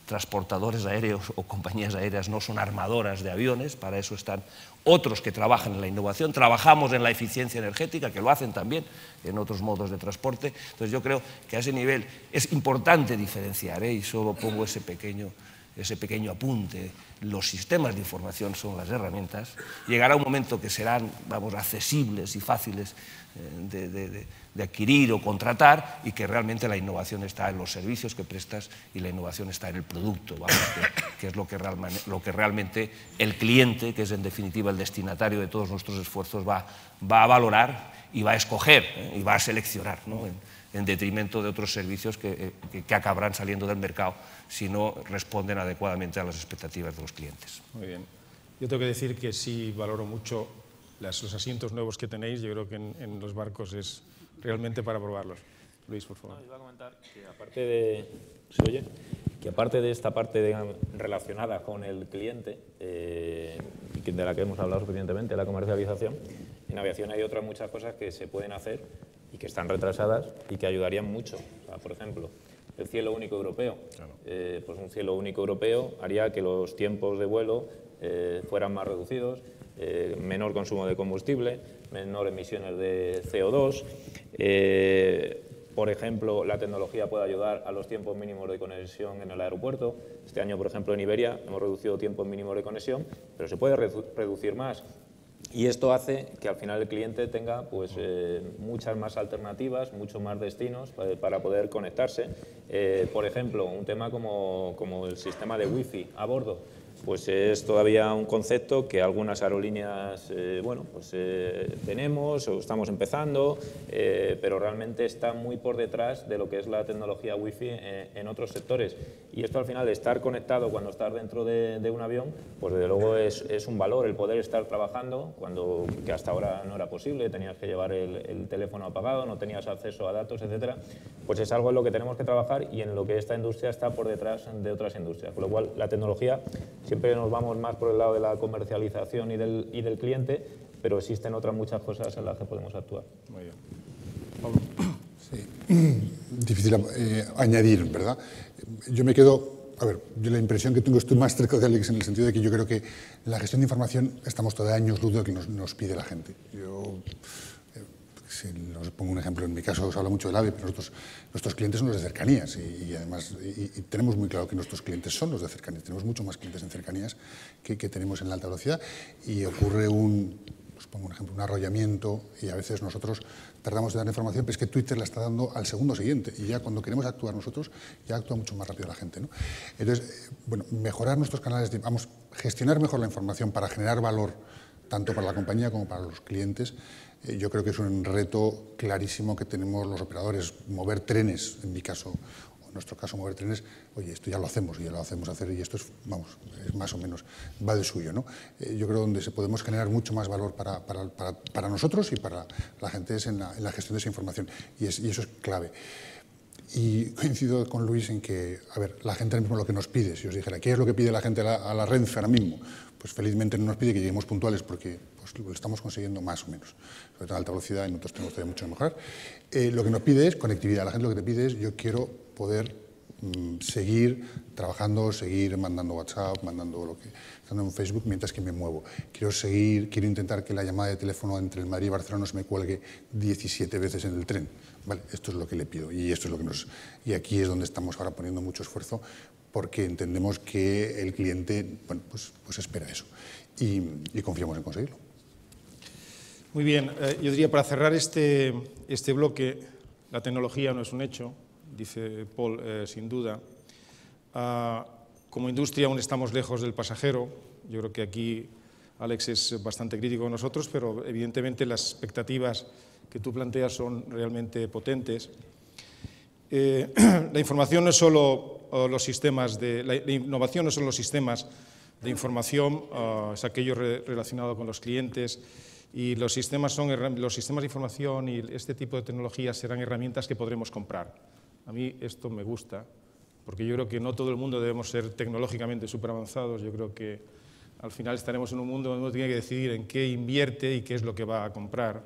transportadores aéreos o compañías aéreas no son armadoras de aviones, para eso están otros que trabajan en la innovación. Trabajamos en la eficiencia energética, que lo hacen también en otros modos de transporte. Entonces yo creo que a ese nivel es importante diferenciar, y solo pongo ese pequeño ese pequeño apunte, los sistemas de información son las herramientas, llegará un momento que serán, vamos, accesibles y fáciles de adquirir o contratar, y que realmente la innovación está en los servicios que prestas y la innovación está en el producto, vamos, que es lo que realmente el cliente, que es en definitiva el destinatario de todos nuestros esfuerzos, va a valorar y va a escoger y va a seleccionar, ¿no? En detrimento de otros servicios que acabarán saliendo del mercado si no responden adecuadamente a las expectativas de los clientes. Muy bien. Yo tengo que decir que sí valoro mucho los asientos nuevos que tenéis. Yo creo que en los barcos es realmente para probarlos. Luis, por favor. No, iba a comentar que aparte de... ¿Se oye? Que aparte de esta parte relacionada con el cliente, de la que hemos hablado suficientemente, la comercialización, en aviación hay otras muchas cosas que se pueden hacer y que están retrasadas y que ayudarían mucho. O sea, por ejemplo, el cielo único europeo. Claro. Pues un cielo único europeo haría que los tiempos de vuelo fueran más reducidos, menor consumo de combustible, menor emisiones de CO2. Por ejemplo, la tecnología puede ayudar a los tiempos mínimos de conexión en el aeropuerto. Este año, por ejemplo, en Iberia hemos reducido tiempos mínimos de conexión, pero se puede reducir más. Y esto hace que al final el cliente tenga pues, muchas más alternativas, muchos más destinos para poder conectarse. Por ejemplo, un tema como el sistema de Wi-Fi a bordo. Pues es todavía un concepto que algunas aerolíneas tenemos o estamos empezando, pero realmente está muy por detrás de lo que es la tecnología Wi-Fi en otros sectores. Y esto al final, de estar conectado cuando estás dentro de un avión, pues desde luego es un valor el poder estar trabajando, que hasta ahora no era posible, tenías que llevar el teléfono apagado, no tenías acceso a datos, etcétera. Pues es algo en lo que tenemos que trabajar y en lo que esta industria está por detrás de otras industrias. Con lo cual, la tecnología, siempre nos vamos más por el lado de la comercialización y del cliente, pero existen otras muchas cosas en las que podemos actuar. Muy bien. Pablo. Sí. Difícil añadir, ¿verdad? Yo me quedo... A ver, yo la impresión que tengo, estoy más cerca de Alex en el sentido de que yo creo que la gestión de información estamos todavía años luz de lo que nos pide la gente. Yo... Si os pongo un ejemplo, en mi caso os habla mucho del AVE, pero nuestros clientes son los de cercanías y además tenemos muy claro que nuestros clientes son los de cercanías. Tenemos mucho más clientes en cercanías que tenemos en la alta velocidad y ocurre os pongo un ejemplo, un arrollamiento y a veces nosotros tardamos en dar información, pero es que Twitter la está dando al segundo siguiente y ya cuando queremos actuar nosotros ya actúa mucho más rápido la gente, ¿no? Entonces, bueno, mejorar nuestros canales, gestionar mejor la información para generar valor tanto para la compañía como para los clientes. Yo creo que es un reto clarísimo que tenemos los operadores. Mover trenes, en mi caso, o en nuestro caso mover trenes, oye, esto ya lo hacemos y ya lo hacemos hacer y esto es más o menos, va de suyo, ¿no? Yo creo donde podemos generar mucho más valor para nosotros y para la gente es en la gestión de esa información y eso es clave. Y coincido con Luis en que, a ver, la gente ahora mismo lo que nos pide, si os dijera, ¿qué es lo que pide la gente a la Renfe ahora mismo? Pues felizmente no nos pide que lleguemos puntuales porque pues, lo estamos consiguiendo más o menos. Sobre todo en alta velocidad y nosotros tenemos todavía mucho que mejorar. Lo que nos pide es conectividad. La gente lo que te pide es yo quiero poder seguir trabajando, seguir mandando WhatsApp, estando en Facebook mientras que me muevo. Quiero intentar que la llamada de teléfono entre el Madrid y Barcelona no se me cuelgue 17 veces en el tren. Vale, esto es lo que le pido y esto es lo que y aquí es donde estamos ahora poniendo mucho esfuerzo porque entendemos que el cliente, bueno, pues espera eso y confiamos en conseguirlo. Muy bien, yo diría para cerrar este bloque, la tecnología no es un hecho, dice Paul, sin duda. Como industria aún estamos lejos del pasajero. Yo creo que aquí Alex es bastante crítico con nosotros, pero evidentemente las expectativas que tú planteas son realmente potentes. La información no es solo los sistemas la innovación no son los sistemas de información, es aquello relacionado con los clientes y los sistemas de información y este tipo de tecnologías serán herramientas que podremos comprar. A mí esto me gusta, porque yo creo que no todo el mundo debemos ser tecnológicamente súper avanzados. Yo creo que al final estaremos en un mundo donde uno tiene que decidir en qué invierte y qué es lo que va a comprar.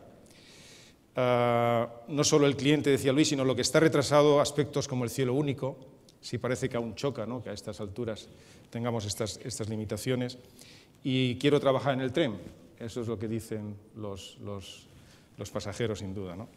No solo el cliente, decía Luis, sino lo que está retrasado, aspectos como el cielo único. Sí parece que aún choca, ¿no?, que a estas alturas tengamos estas limitaciones. Y quiero trabajar en el tren. Eso es lo que dicen los pasajeros, sin duda, ¿no?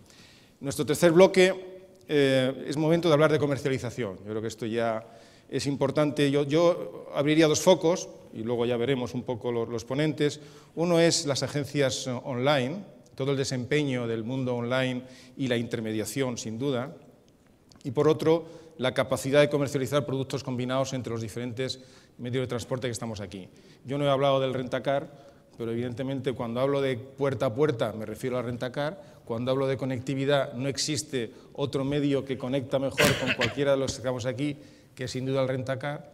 Nuestro tercer bloque es momento de hablar de comercialización. Yo creo que esto ya es importante. Yo abriría dos focos, y luego ya veremos un poco los ponentes. Uno es las agencias online, todo el desempeño del mundo online y la intermediación, sin duda. Y por otro, la capacidad de comercializar productos combinados entre los diferentes medios de transporte que estamos aquí. Yo no he hablado del rentacar, pero evidentemente cuando hablo de puerta a puerta me refiero al rentacar. Cuando hablo de conectividad no existe otro medio que conecta mejor con cualquiera de los que estamos aquí, que es sin duda el rentacar.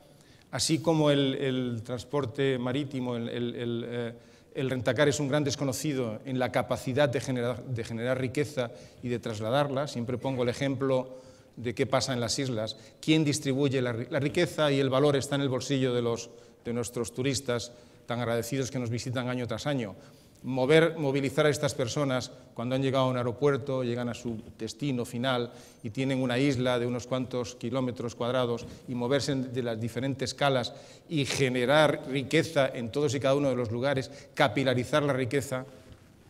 Así como el transporte marítimo, el rentacar es un gran desconocido en la capacidad de generar riqueza y de trasladarla. Siempre pongo el ejemplo de qué pasa en las islas. ¿Quién distribuye la riqueza? Y el valor está en el bolsillo de nuestros turistas tan agradecidos que nos visitan año tras año. Movilizar a estas personas cuando han llegado a un aeropuerto, llegan a su destino final y tienen una isla de unos cuantos kilómetros cuadrados, y moverse de las diferentes escalas y generar riqueza en todos y cada uno de los lugares, capilarizar la riqueza,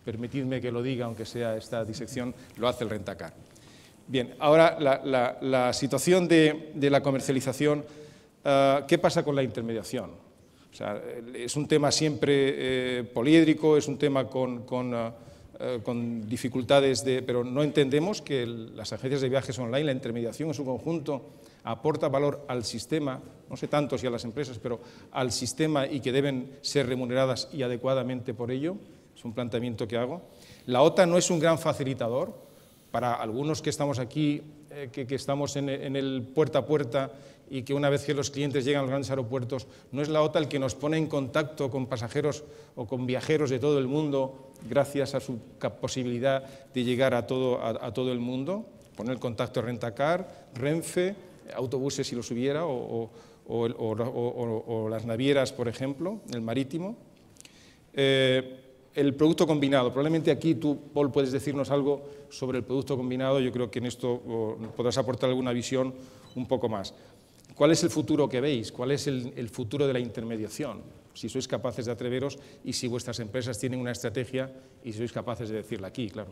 permitidme que lo diga, aunque sea esta disección, lo hace el rentacar. Bien, ahora la situación de la comercialización. ¿Qué pasa con la intermediación? O sea, es un tema siempre poliédrico, es un tema con dificultades, pero no entendemos que las agencias de viajes online, la intermediación en su conjunto, aporta valor al sistema, no sé tanto si a las empresas, pero al sistema, y que deben ser remuneradas y adecuadamente por ello. Es un planteamiento que hago. La OTA no es un gran facilitador. Para algunos que estamos aquí, que estamos en el puerta a puerta, y que una vez que los clientes llegan a los grandes aeropuertos, no es la OTA el que nos pone en contacto con pasajeros o con viajeros de todo el mundo, gracias a su posibilidad de llegar a todo el mundo. Poner el contacto Rentacar, Renfe, autobuses si los hubiera, o las navieras, por ejemplo, el marítimo. El producto combinado. Probablemente aquí tú, Paul, puedes decirnos algo sobre el producto combinado. Yo creo que en esto podrás aportar alguna visión un poco más. ¿Cuál es el futuro que veis? ¿Cuál es el futuro de la intermediación? Si sois capaces de atreveros y si vuestras empresas tienen una estrategia y sois capaces de decirla aquí, claro.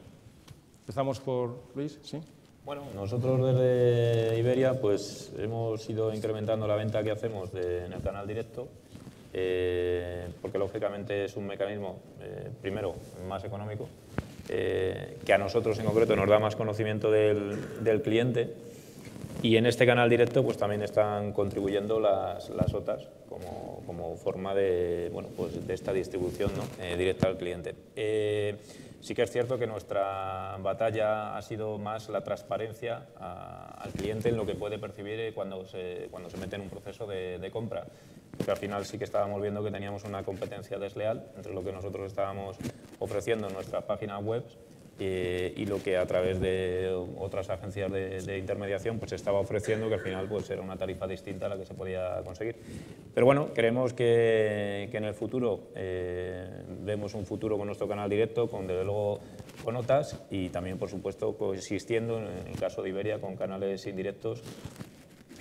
Empezamos por Luis, ¿sí? Bueno, nosotros desde Iberia pues hemos ido incrementando la venta que hacemos en el canal directo, porque lógicamente es un mecanismo, primero, más económico, que a nosotros en concreto nos da más conocimiento del cliente. Y en este canal directo pues también están contribuyendo las OTAs como forma de, bueno, pues de esta distribución, ¿no? Directa al cliente. Sí que es cierto que nuestra batalla ha sido más la transparencia al cliente en lo que puede percibir cuando se mete en un proceso de compra. Porque al final sí que estábamos viendo que teníamos una competencia desleal entre lo que nosotros estábamos ofreciendo en nuestra página web y lo que a través de otras agencias de intermediación pues se estaba ofreciendo, que al final pues era una tarifa distinta a la que se podía conseguir. Pero bueno, creemos que en el futuro vemos un futuro con nuestro canal directo, desde luego con OTAs, y también por supuesto coexistiendo en el caso de Iberia con canales indirectos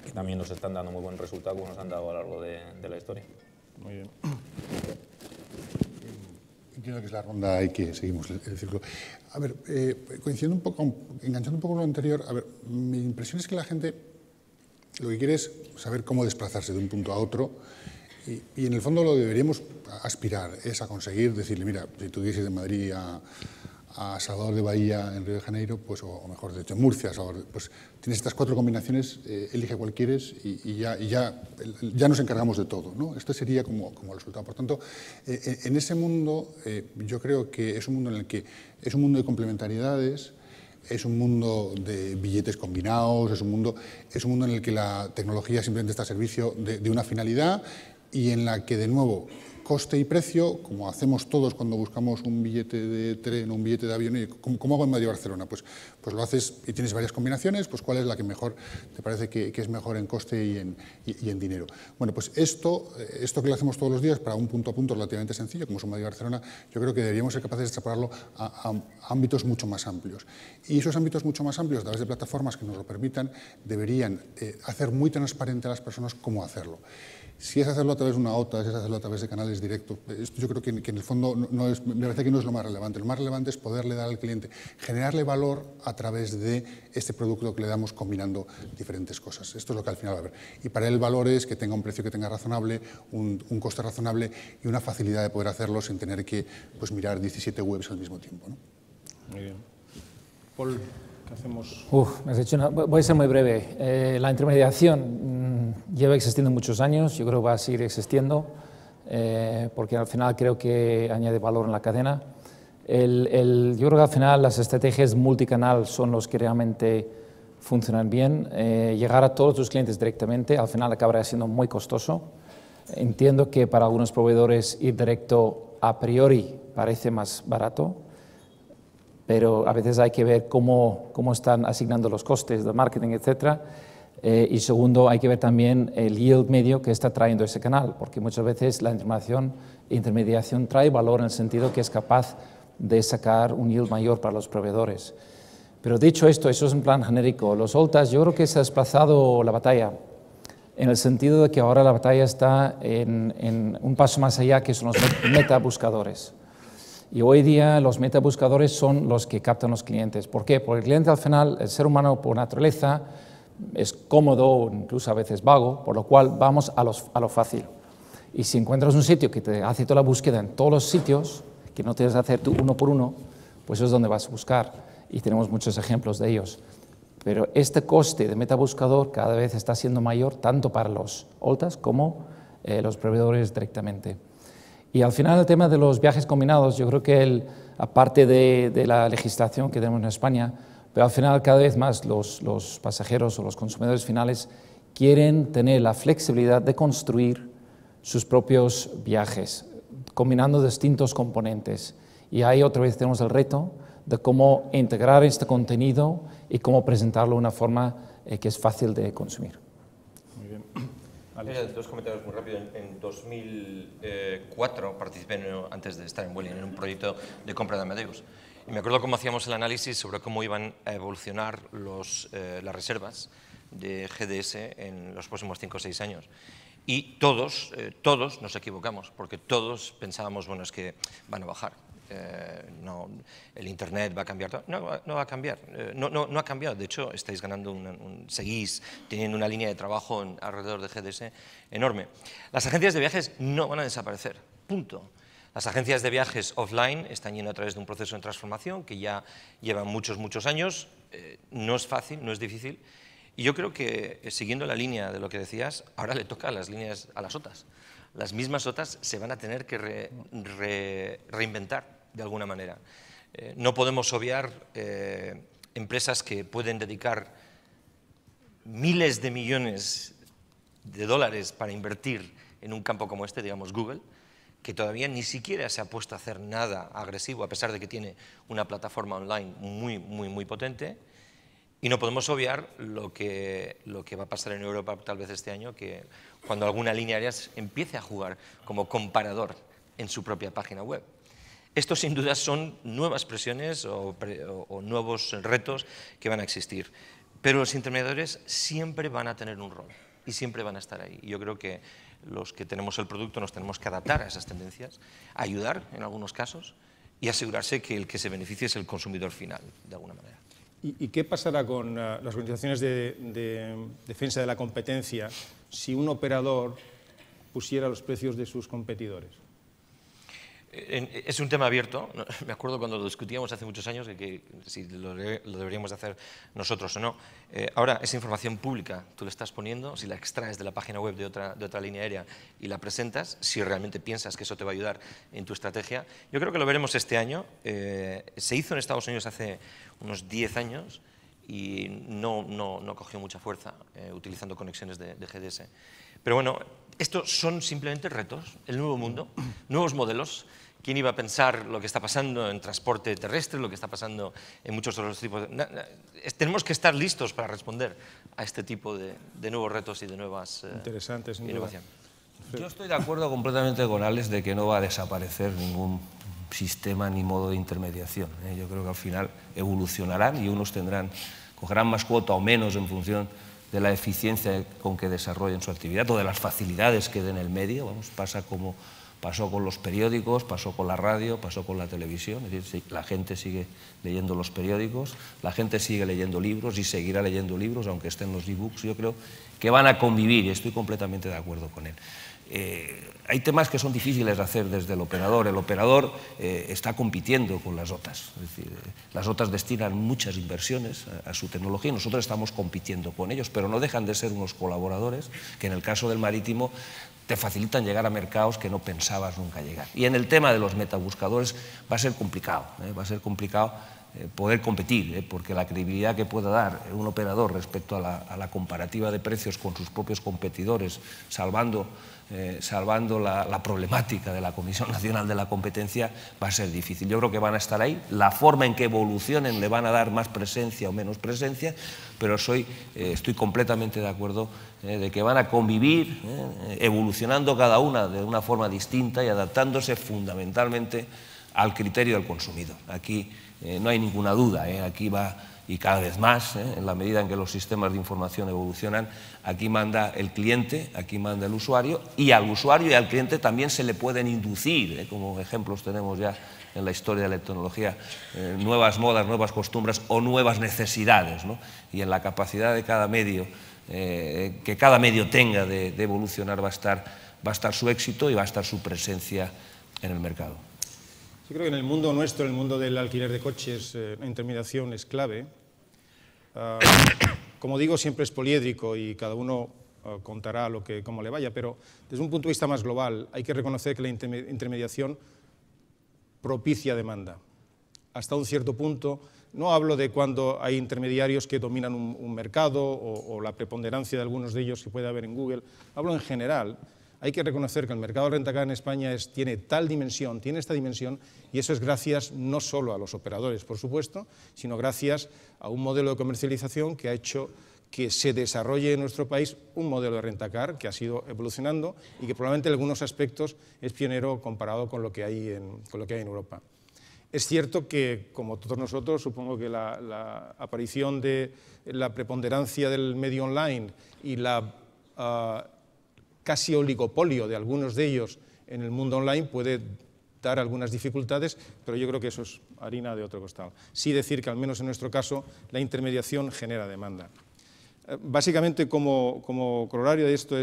que también nos están dando muy buen resultado, como nos han dado a lo largo de la historia. Muy bien. Entiendo que es la ronda y que seguimos el círculo. A ver, coincidiendo un poco, enganchando un poco con lo anterior, a ver, mi impresión es que la gente lo que quiere es saber cómo desplazarse de un punto a otro, y en el fondo lo que deberíamos aspirar es a conseguir decirle, mira, si tú quieres ir de Madrid a Salvador de Bahía en Río de Janeiro, pues, o mejor dicho, en Murcia, pues tienes estas 4 combinaciones, elige cuál quieres y ya nos encargamos de todo, ¿no? Esto sería como el resultado. Por tanto, en ese mundo yo creo que es un mundo en el que es un mundo de complementariedades, es un mundo de billetes combinados, es un mundo en el que la tecnología simplemente está a servicio de una finalidad, y en la que, de nuevo, coste y precio, como hacemos todos cuando buscamos un billete de tren o un billete de avión. ¿Cómo hago en Madrid-Barcelona? Pues lo haces y tienes varias combinaciones, pues ¿cuál es la que mejor te parece que es mejor en coste y en dinero? Bueno, pues esto que lo hacemos todos los días para un punto a punto relativamente sencillo, como es Madrid-Barcelona, yo creo que deberíamos ser capaces de extrapolarlo a ámbitos mucho más amplios. Y esos ámbitos mucho más amplios, a través de plataformas que nos lo permitan, deberían hacer muy transparente a las personas cómo hacerlo. Si es hacerlo a través de una OTA, si es hacerlo a través de canales canales directos. Esto yo creo que en el fondo me parece que no es lo más relevante. Lo más relevante es poderle dar al cliente, generarle valor a través de este producto que le damos combinando diferentes cosas. Esto es lo que al final va a haber. Y para él el valor es que tenga un precio que tenga razonable, un coste razonable y una facilidad de poder hacerlo sin tener que mirar 17 webs al mismo tiempo, ¿no? Muy bien. Paul, ¿qué hacemos? Voy a ser muy breve. La intermediación lleva existiendo muchos años, yo creo que va a seguir existiendo, porque al final creo que añade valor en la cadena. Yo creo que al final las estrategias multicanal son los que realmente funcionan bien. Llegar a todos tus clientes directamente al final acabará siendo muy costoso. Entiendo que para algunos proveedores ir directo a priori parece más barato, pero a veces hay que ver cómo están asignando los costes de marketing, etc. Y segundo, hay que ver también el yield medio que está trayendo ese canal, porque muchas veces la intermediación trae valor en el sentido que es capaz de sacar un yield mayor para los proveedores. Pero dicho esto, eso es un plan genérico. Los OLTAs, yo creo que se ha desplazado la batalla, en el sentido de que ahora la batalla está en un paso más allá, que son los metabuscadores. Y hoy día los metabuscadores son los que captan los clientes. ¿Por qué? Porque el cliente al final, el ser humano por naturaleza, es cómodo, incluso a veces vago, por lo cual vamos a lo fácil. Y si encuentras un sitio que te hace toda la búsqueda en todos los sitios, que no tienes que hacer tú uno por uno, pues eso es donde vas a buscar. Y tenemos muchos ejemplos de ellos. Pero este coste de metabuscador cada vez está siendo mayor, tanto para los OLTAs como los proveedores directamente. Y al final el tema de los viajes combinados, yo creo que aparte de la legislación que tenemos en España, pero al final cada vez más los pasajeros o los consumidores finales quieren tener la flexibilidad de construir sus propios viajes, combinando distintos componentes. Y ahí otra vez tenemos el reto de cómo integrar este contenido y cómo presentarlo de una forma que es fácil de consumir. Muy bien. Dos comentarios muy rápidos. En 2004 participé, antes de estar en Vueling, en un proyecto de compra de Amadeus. Y me acuerdo cómo hacíamos el análisis sobre cómo iban a evolucionar las reservas de GDS en los próximos 5 o 6 años. Y todos nos equivocamos, porque todos pensábamos, bueno, es que van a bajar. No, el Internet va a cambiar. No va a cambiar. No ha cambiado. De hecho, estáis ganando, seguís teniendo una línea de trabajo alrededor de GDS enorme. Las agencias de viajes no van a desaparecer. Punto. Las agencias de viajes offline están yendo a través de un proceso de transformación que ya lleva muchos años. No es fácil, no es difícil. Y yo creo que, siguiendo la línea de lo que decías, ahora le toca a las OTAs. Las mismas OTAs se van a tener que reinventar de alguna manera. No podemos obviar empresas que pueden dedicar miles de millones de dólares para invertir en un campo como este, digamos Google, que todavía ni siquiera se ha puesto a hacer nada agresivo, a pesar de que tiene una plataforma online muy potente. Y no podemos obviar lo que va a pasar en Europa tal vez este año, que cuando alguna línea aérea empiece a jugar como comparador en su propia página web. Estos sin duda son nuevas presiones o nuevos retos que van a existir. Pero los intermediarios siempre van a tener un rol y siempre van a estar ahí. Y yo creo que los que tenemos el producto nos tenemos que adaptar a esas tendencias, ayudar en algunos casos y asegurarse que el que se beneficie es el consumidor final, de alguna manera. ¿Y qué pasará con las organizaciones de defensa de la competencia si un operador pusiera los precios de sus competidores? Es un tema abierto. Me acuerdo cuando lo discutíamos hace muchos años de que si lo deberíamos hacer nosotros o no. Ahora, esa información pública tú la estás poniendo, si la extraes de la página web de otra línea aérea y la presentas, si realmente piensas que eso te va a ayudar en tu estrategia. Yo creo que lo veremos este año. Se hizo en Estados Unidos hace unos 10 años y no cogió mucha fuerza utilizando conexiones de GDS. Pero bueno, estos son simplemente retos, el nuevo mundo, nuevos modelos. ¿Quién iba a pensar lo que está pasando en transporte terrestre, lo que está pasando en muchos otros tipos? Tenemos que estar listos para responder a este tipo de nuevos retos y de nuevas innovaciones. Yo estoy de acuerdo completamente con Alex de que no va a desaparecer ningún sistema ni modo de intermediación. Yo creo que al final evolucionarán y unos cogerán más cuota o menos en función de la eficiencia con que desarrollen su actividad o de las facilidades que den el medio. Pasa como pasó con los periódicos, pasó con la radio, pasó con la televisión. Es decir, la gente sigue leyendo los periódicos, la gente sigue leyendo libros y seguirá leyendo libros, aunque estén los e-books. Yo creo que van a convivir y estoy completamente de acuerdo con él. Hay temas que son difíciles de hacer desde el operador. El operador está compitiendo con las OTAs. Es decir, las OTAs destinan muchas inversiones a su tecnología y nosotros estamos compitiendo con ellos, pero no dejan de ser unos colaboradores que en el caso del marítimo te facilitan llegar a mercados que no pensabas nunca llegar. Y en el tema de los metabuscadores va a ser complicado, poder competir, porque la credibilidad que pueda dar un operador respecto a la comparativa de precios con sus propios competidores, salvando la problemática de la Comisión Nacional de la Competencia, va a ser difícil. Yo creo que van a estar ahí, la forma en que evolucionen le van a dar más presencia o menos presencia, pero estoy completamente de acuerdo de que van a convivir, evolucionando cada una de una forma distinta y adaptándose fundamentalmente al criterio del consumidor. Aquí no hay ninguna duda, aquí va, y cada vez más, en la medida en que los sistemas de información evolucionan, aquí manda el cliente, aquí manda el usuario, y al usuario y al cliente también se le pueden inducir, como ejemplos tenemos ya en la historia de la tecnología, nuevas modas, nuevas costumbres o nuevas necesidades, ¿no? Y en la capacidad de cada medio, que cada medio tenga de evolucionar, va a estar su éxito y va a estar su presencia en el mercado. Yo creo que en el mundo nuestro, en el mundo del alquiler de coches, la intermediación es clave. Como digo, siempre es poliédrico y cada uno contará cómo le vaya, pero desde un punto de vista más global hay que reconocer que la intermediación propicia demanda. Hasta un cierto punto, no hablo de cuando hay intermediarios que dominan un mercado o la preponderancia de algunos de ellos que puede haber en Google, hablo en general. Hay que reconocer que el mercado de rentacar en España tiene esta dimensión, y eso es gracias no solo a los operadores, por supuesto, sino gracias a un modelo de comercialización que ha hecho que se desarrolle en nuestro país un modelo de rentacar que ha sido evolucionando y que probablemente en algunos aspectos es pionero comparado con lo que hay en Europa. Es cierto que, como todos nosotros, supongo que la aparición de la preponderancia del medio online y la casi oligopolio de algunos de ellos en el mundo online puede dar algunas dificultades, pero yo creo que eso es harina de otro costal. Sí decir que, al menos en nuestro caso, la intermediación genera demanda. Básicamente, como corolario de esto,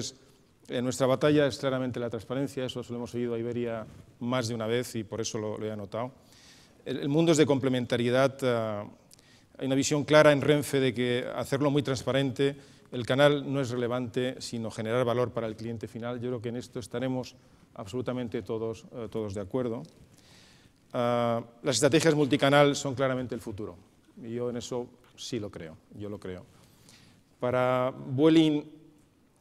nuestra batalla es claramente la transparencia. Eso se lo hemos oído a Iberia más de una vez y por eso lo he anotado. El mundo es de complementariedad. Hay una visión clara en Renfe de que hacerlo muy transparente, el canal no es relevante, sino generar valor para el cliente final. Yo creo que en esto estaremos absolutamente todos de acuerdo. Las estrategias multicanal son claramente el futuro, y yo en eso sí lo creo, yo lo creo. Para Vueling,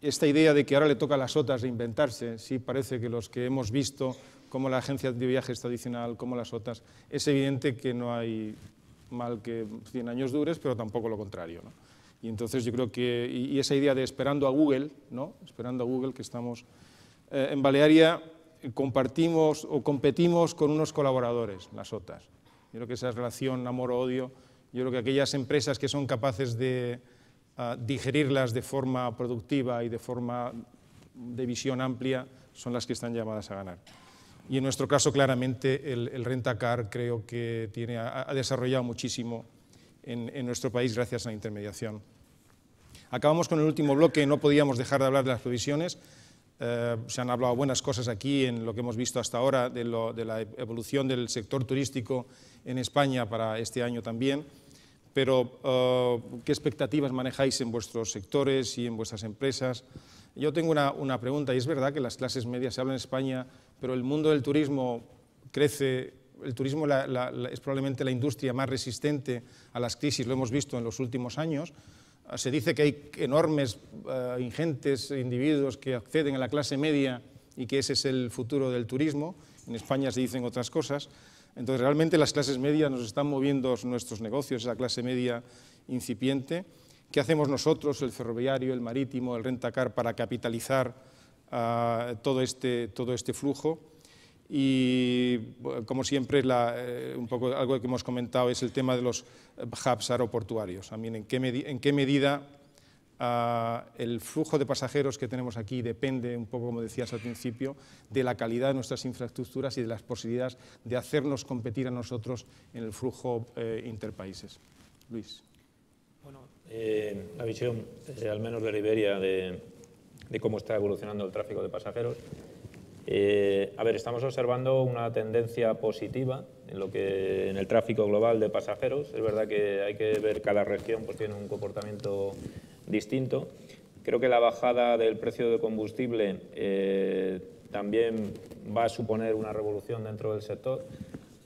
esta idea de que ahora le toca a las OTAs reinventarse, sí parece que los que hemos visto como la agencia de viajes tradicional, como las OTAs, es evidente que no hay mal que 100 años dures, pero tampoco lo contrario, ¿no? Y entonces yo creo que, y esa idea de esperando a Google, ¿no? Esperando a Google, que estamos en Balearia, compartimos o competimos con unos colaboradores, las OTAs. Yo creo que esa relación amor-odio, yo creo que aquellas empresas que son capaces de digerirlas de forma productiva y de forma de visión amplia son las que están llamadas a ganar. Y en nuestro caso, claramente, el Rentacar creo que ha desarrollado muchísimo en nuestro país gracias a la intermediación. Acabamos con el último bloque, no podíamos dejar de hablar de las provisiones. Se han hablado buenas cosas aquí en lo que hemos visto hasta ahora de la evolución del sector turístico en España para este año también, pero ¿qué expectativas manejáis en vuestros sectores y en vuestras empresas? Yo tengo una pregunta, y es verdad que las clases medias se hablan en España, pero el mundo del turismo crece. El turismo es probablemente la industria más resistente a las crisis, lo hemos visto en los últimos años. Se dice que hay enormes, ingentes individuos que acceden a la clase media y que ese es el futuro del turismo. En España se dicen otras cosas. Entonces, realmente las clases medias nos están moviendo nuestros negocios, esa clase media incipiente. ¿Qué hacemos nosotros, el ferroviario, el marítimo, el rentacar, para capitalizar todo este flujo? Y, como siempre, un poco algo que hemos comentado es el tema de los hubs aeroportuarios. También en qué medida el flujo de pasajeros que tenemos aquí depende, un poco como decías al principio, de la calidad de nuestras infraestructuras y de las posibilidades de hacernos competir a nosotros en el flujo interpaíses. Luis. Bueno, la visión, al menos de Iberia, de cómo está evolucionando el tráfico de pasajeros. A ver, estamos observando una tendencia positiva en el tráfico global de pasajeros. Es verdad que hay que ver cada región, pues tiene un comportamiento distinto. Creo que la bajada del precio de combustible también va a suponer una revolución dentro del sector.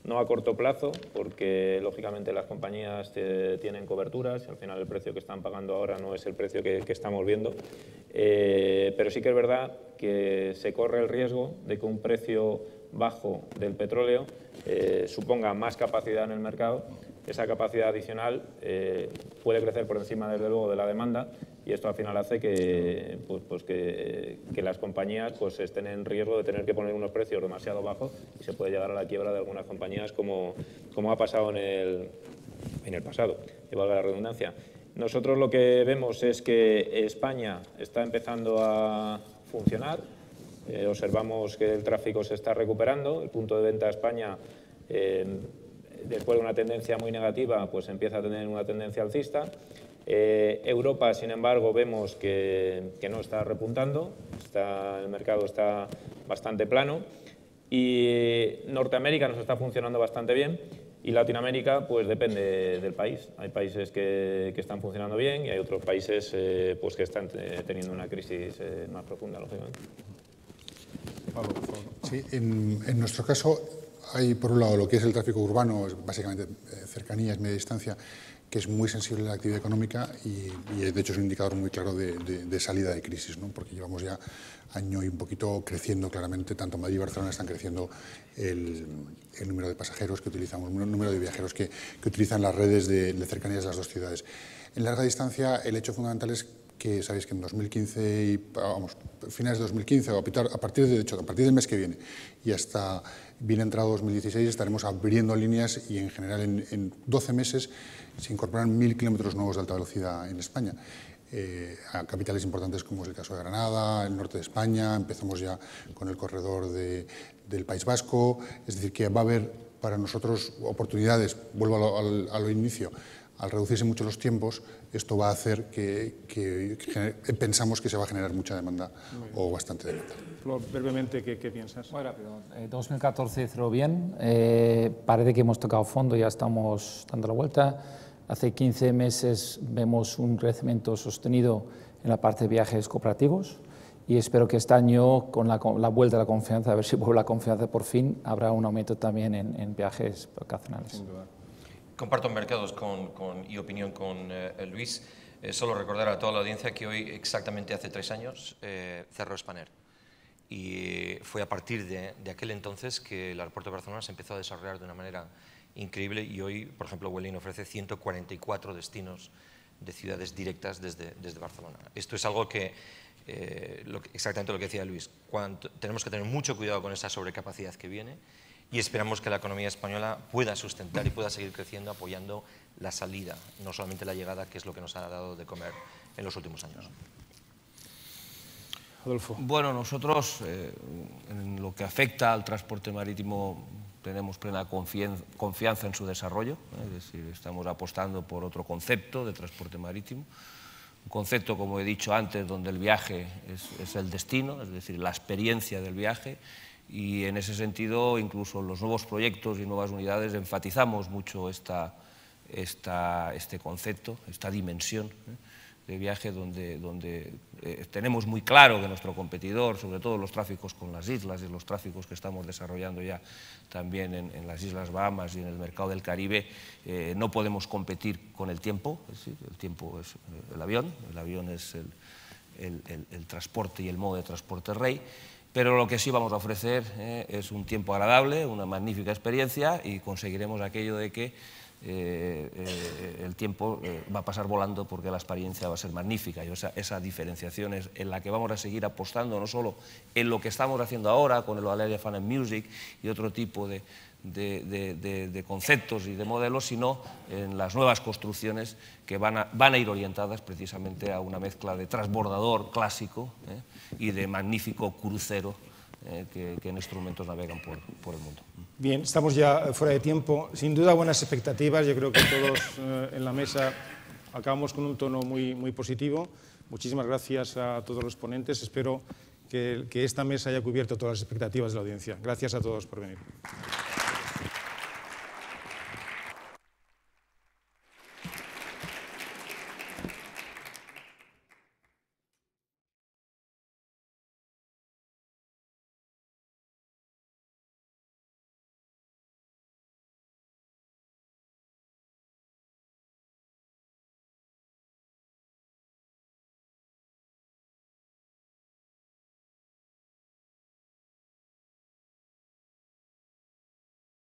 No a corto plazo, porque lógicamente las compañías tienen coberturas y al final el precio que están pagando ahora no es el precio que estamos viendo. Pero sí que es verdad que se corre el riesgo de que un precio bajo del petróleo suponga más capacidad en el mercado. Esa capacidad adicional puede crecer por encima, desde luego, de la demanda, y esto al final hace que las compañías pues estén en riesgo de tener que poner unos precios demasiado bajos y se puede llegar a la quiebra de algunas compañías como ha pasado en el pasado, que valga la redundancia. Nosotros lo que vemos es que España está empezando a funcionar. Observamos que el tráfico se está recuperando. El punto de venta a España, después de una tendencia muy negativa, pues empieza a tener una tendencia alcista. Europa, sin embargo, vemos que no está repuntando, el mercado está bastante plano, y Norteamérica nos está funcionando bastante bien, y Latinoamérica pues depende del país. Hay países que están funcionando bien y hay otros países pues que están teniendo una crisis más profunda, lógicamente. Pablo, por favor. Sí, en nuestro caso hay, por un lado, lo que es el tráfico urbano, básicamente cercanías, media distancia, que es muy sensible a la actividad económica y de hecho es un indicador muy claro de salida de crisis, ¿no? Porque llevamos ya año y un poquito creciendo claramente, tanto Madrid y Barcelona están creciendo el número de pasajeros que utilizamos, el número de viajeros que utilizan las redes de cercanías de las dos ciudades. En larga distancia, el hecho fundamental es que sabéis que en 2015 y finales de 2015 o a partir del mes que viene y hasta bien entrado 2016 estaremos abriendo líneas y en general en 12 meses se incorporan 1000 kilómetros nuevos de alta velocidad en España. A capitales importantes como es el caso de Granada, el norte de España, empezamos ya con el corredor del País Vasco, es decir, que va a haber para nosotros oportunidades, vuelvo a lo inicio, al reducirse mucho los tiempos, esto va a hacer que pensamos que se va a generar mucha demanda o bastante demanda. Flor, brevemente, ¿qué piensas? Muy rápido. 2014 cerró bien, parece que hemos tocado fondo, ya estamos dando la vuelta. Hace 15 meses vemos un crecimiento sostenido en la parte de viajes cooperativos y espero que este año, con la vuelta de la confianza, a ver si vuelve la confianza por fin, habrá un aumento también en viajes vacacionales. Sin duda. Comparto mercados y opinión con Luis. Solo recordar a toda la audiencia que hoy, exactamente hace 3 años, cerró Spanair. Y fue a partir de aquel entonces que el aeropuerto de Barcelona se empezó a desarrollar de una manera increíble y hoy, por ejemplo, Vueling ofrece 144 destinos de ciudades directas desde Barcelona. Esto es algo que, exactamente lo que decía Luis, tenemos que tener mucho cuidado con esa sobrecapacidad que viene y esperamos que la economía española pueda sustentar y pueda seguir creciendo apoyando la salida, no solamente la llegada, que es lo que nos ha dado de comer en los últimos años. Adolfo. Bueno, nosotros en lo que afecta al transporte marítimo tenemos plena confianza en su desarrollo, es decir, estamos apostando por otro concepto de transporte marítimo, un concepto, como he dicho antes, donde el viaje es el destino, es decir, la experiencia del viaje, y en ese sentido, incluso en los nuevos proyectos y nuevas unidades, enfatizamos mucho este concepto, esta dimensión de viaje, donde tenemos muy claro que nuestro competidor, sobre todo los tráficos con las islas y los tráficos que estamos desarrollando ya también en las Islas Bahamas y en el mercado del Caribe, no podemos competir con el tiempo, es decir, el tiempo es el avión es el transporte y el modo de transporte rey, pero lo que sí vamos a ofrecer es un tiempo agradable, una magnífica experiencia y conseguiremos aquello de que el tiempo va a pasar volando porque la experiencia va a ser magnífica y esa diferenciación es en la que vamos a seguir apostando, no solo en lo que estamos haciendo ahora con el Valeria Fan and Music y otro tipo de de conceptos y de modelos, sino en las nuevas construcciones que van a ir orientadas precisamente a una mezcla de transbordador clásico y de magnífico crucero que en estos momentos navegan por el mundo. Bien, estamos ya fuera de tiempo. Sin duda, buenas expectativas. Yo creo que todos en la mesa acabamos con un tono muy positivo. Muchísimas gracias a todos los ponentes. Espero que esta mesa haya cubierto todas las expectativas de la audiencia. Gracias a todos por venir.